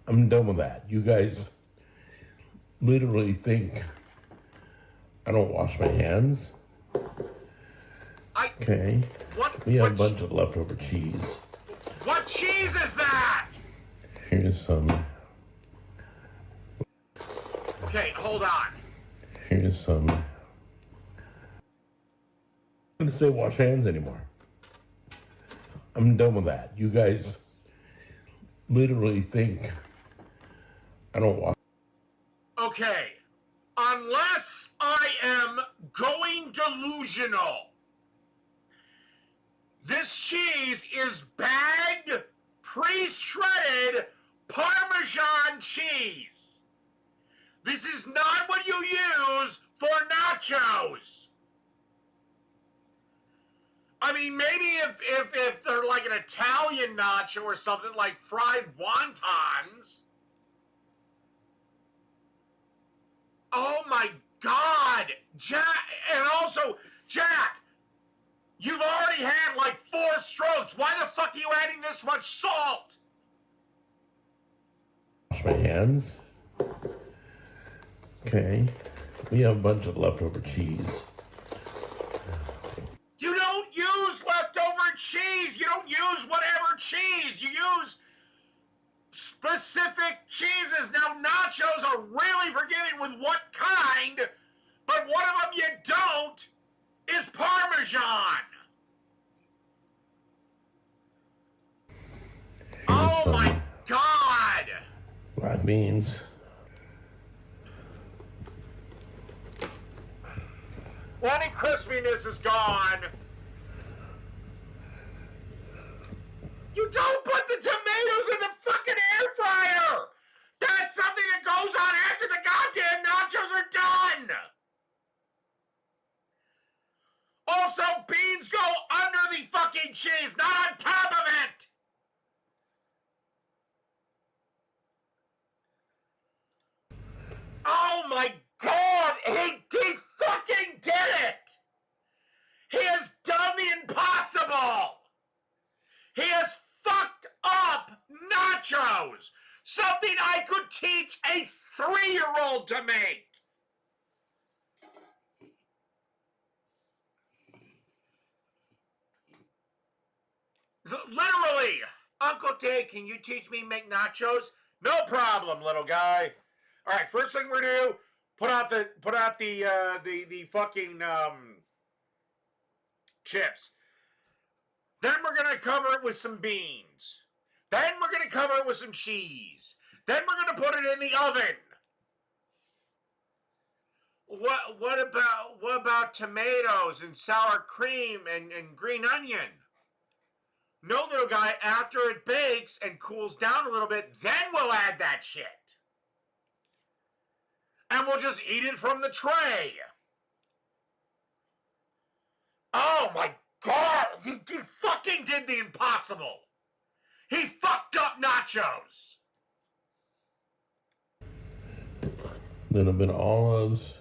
I'm done with that. You guys literally think I don't wash my hands. Okay. We have a bunch of leftover cheese. What cheese is that? Here's some. Okay, hold on. Here's some. I'm not going to say wash hands anymore. I'm done with that. You guys literally think I don't wash. Okay. Unless I am going delusional. This cheese is bagged, pre-shredded Parmesan cheese. This is not what you use for nachos. I mean, maybe if they're like an Italian nacho or something like fried wontons. Oh my God, Jack, and also, Jack, you've already had like 4 strokes. Why the fuck are you adding this much salt? Wash my hands. Okay. We have a bunch of leftover cheese. You don't use leftover cheese. You don't use whatever cheese. You use specific cheeses. Now, nachos are really forgiving with what kind, but one of them you don't is Parmesan. Oh my God! Black beans. Any crispiness is gone. You don't put the tomatoes in the fucking air fryer! That's something that goes on after the goddamn nachos are done! Also, beans go under the fucking cheese, not on top of it! Oh my God! He fucking did it! He has done the impossible! He has fucked up nachos! Something I could teach a 3-year-old to make! Literally! Uncle Dave, can you teach me make nachos? No problem, little guy. All right, first thing we're gonna do, put out the fucking chips. Then we're gonna cover it with some beans. Then we're gonna cover it with some cheese. Then we're gonna put it in the oven. What about tomatoes and sour cream and green onion? No, little guy, after it bakes and cools down a little bit, then we'll add that shit. And we'll just eat it from the tray. Oh my God, he fucking did the impossible. He fucked up nachos. Little bit of olives.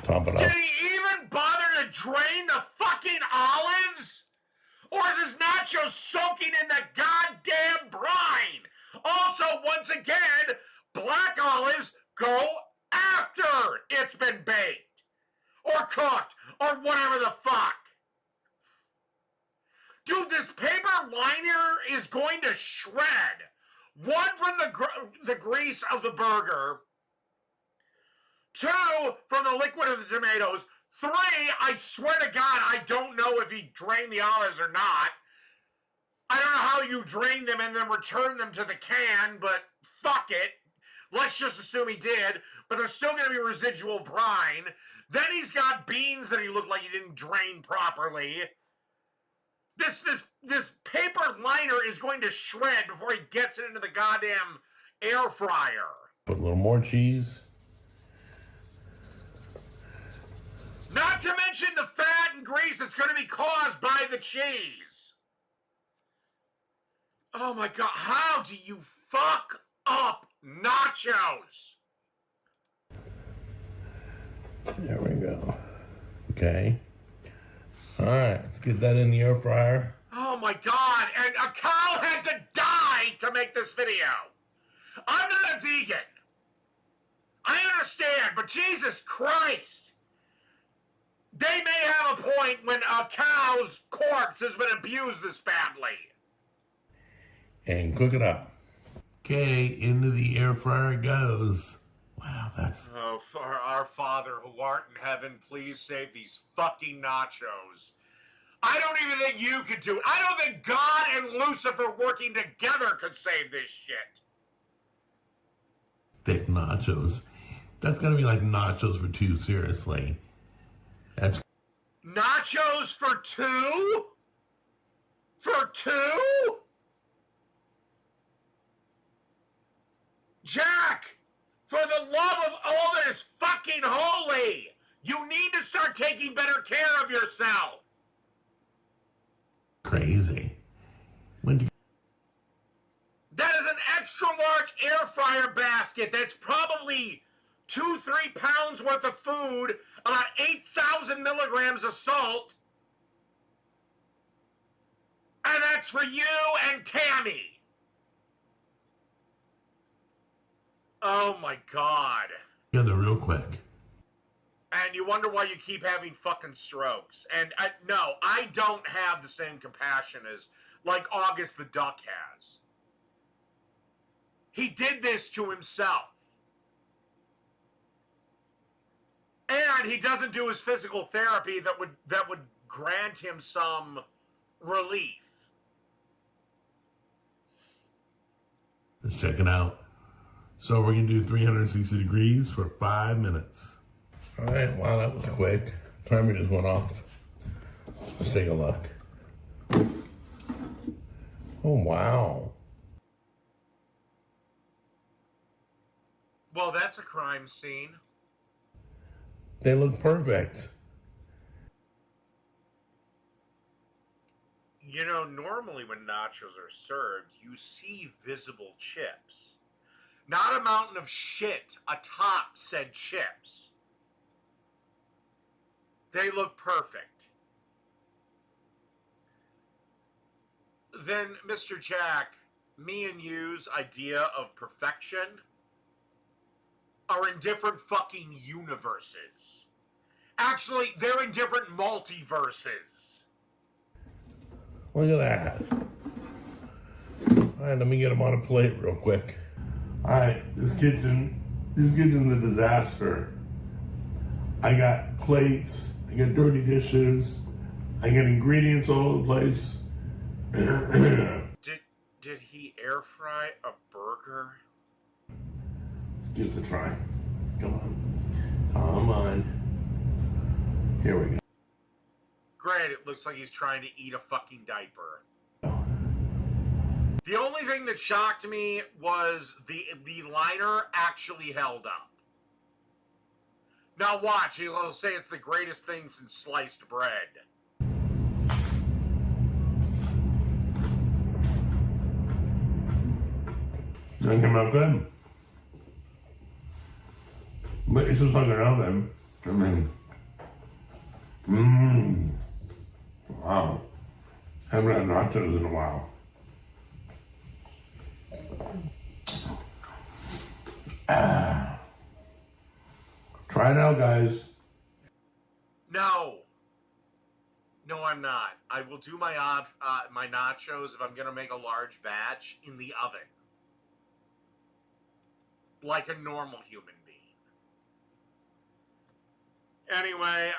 Top it Did up. he even bother to drain the fucking olives? Or is his nachos soaking in the goddamn brine? Also, once again, black olives go after it's been baked. Or cooked. Or whatever the fuck. Dude, this paper liner is going to shred. One, from the grease of the burger. Two, from the liquid of the tomatoes. Three, I swear to God, I don't know if he drained the olives or not. I don't know how you drain them and then return them to the can, but fuck it. Let's just assume he did. But there's still going to be residual brine. Then he's got beans that he looked like he didn't drain properly. This paper liner is going to shred before he gets it into the goddamn air fryer. Put a little more cheese. Not to mention the fat and grease that's going to be caused by the cheese. Oh my God, how do you fuck up nachos? There we go. Okay. All right, let's get that in the air fryer. Oh my God, and a cow had to die to make this video. I'm not a vegan. I understand, but Jesus Christ. They may have a point when a cow's corpse has been abused this badly. And cook it up. Okay, into the air fryer it goes. Wow, that's... Oh, for our Father who art in heaven, please save these fucking nachos. I don't even think you could do it. I don't think God and Lucifer working together could save this shit. Thick nachos. That's gotta be like nachos for two, seriously. That's... Nachos for two? For two? Jack, for the love of all that is fucking holy, you need to start taking better care of yourself. Crazy. That is an extra large air fryer basket that's probably 2-3 pounds worth of food, about 8,000 milligrams of salt. And that's for you and Tammy. Oh my God. Together real quick. And you wonder why you keep having fucking strokes. And no, I don't have the same compassion as like August the Duck has. He did this to himself. And he doesn't do his physical therapy that would grant him some relief. Let's check it out. So we're gonna do 360 degrees for 5 minutes. All right, wow, that was quick. Timer just went off. Let's take a look. Oh, wow. Well, that's a crime scene. They look perfect. You know, normally when nachos are served, you see visible chips. Not a mountain of shit atop said chips. They look perfect. Then, Mr. Jack, me and you's idea of perfection are in different fucking universes. Actually, they're in different multiverses. Look at that. All right, let me get them on a plate real quick. All right, this kitchen's a disaster. I got plates, I got dirty dishes, I got ingredients all over the place. Did he air fry a burger? Give us a try. Come on. Come on. Here we go. Great, it looks like he's trying to eat a fucking diaper. The only thing that shocked me was the liner actually held up. Now watch, he'll say it's the greatest thing since sliced bread. That came out good. But it's just like an oven. I mean, wow. Haven't had nachos in a while. Try it out, guys. No. No, I'm not. I will do my my nachos if I'm going to make a large batch in the oven. Like a normal human being. Anyway,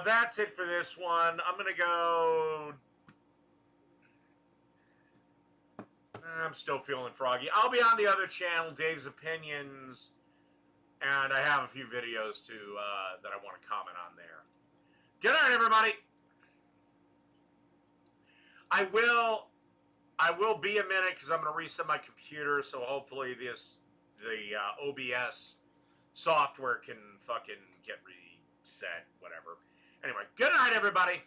that's it for this one. I'm going to go... I'm still feeling froggy. I'll be on the other channel, Dave's Opinions, and I have a few videos too that I want to comment on there. Good night, everybody. I will be a minute because I'm going to reset my computer, so hopefully the OBS software can fucking get reset, whatever. Anyway, good night, everybody.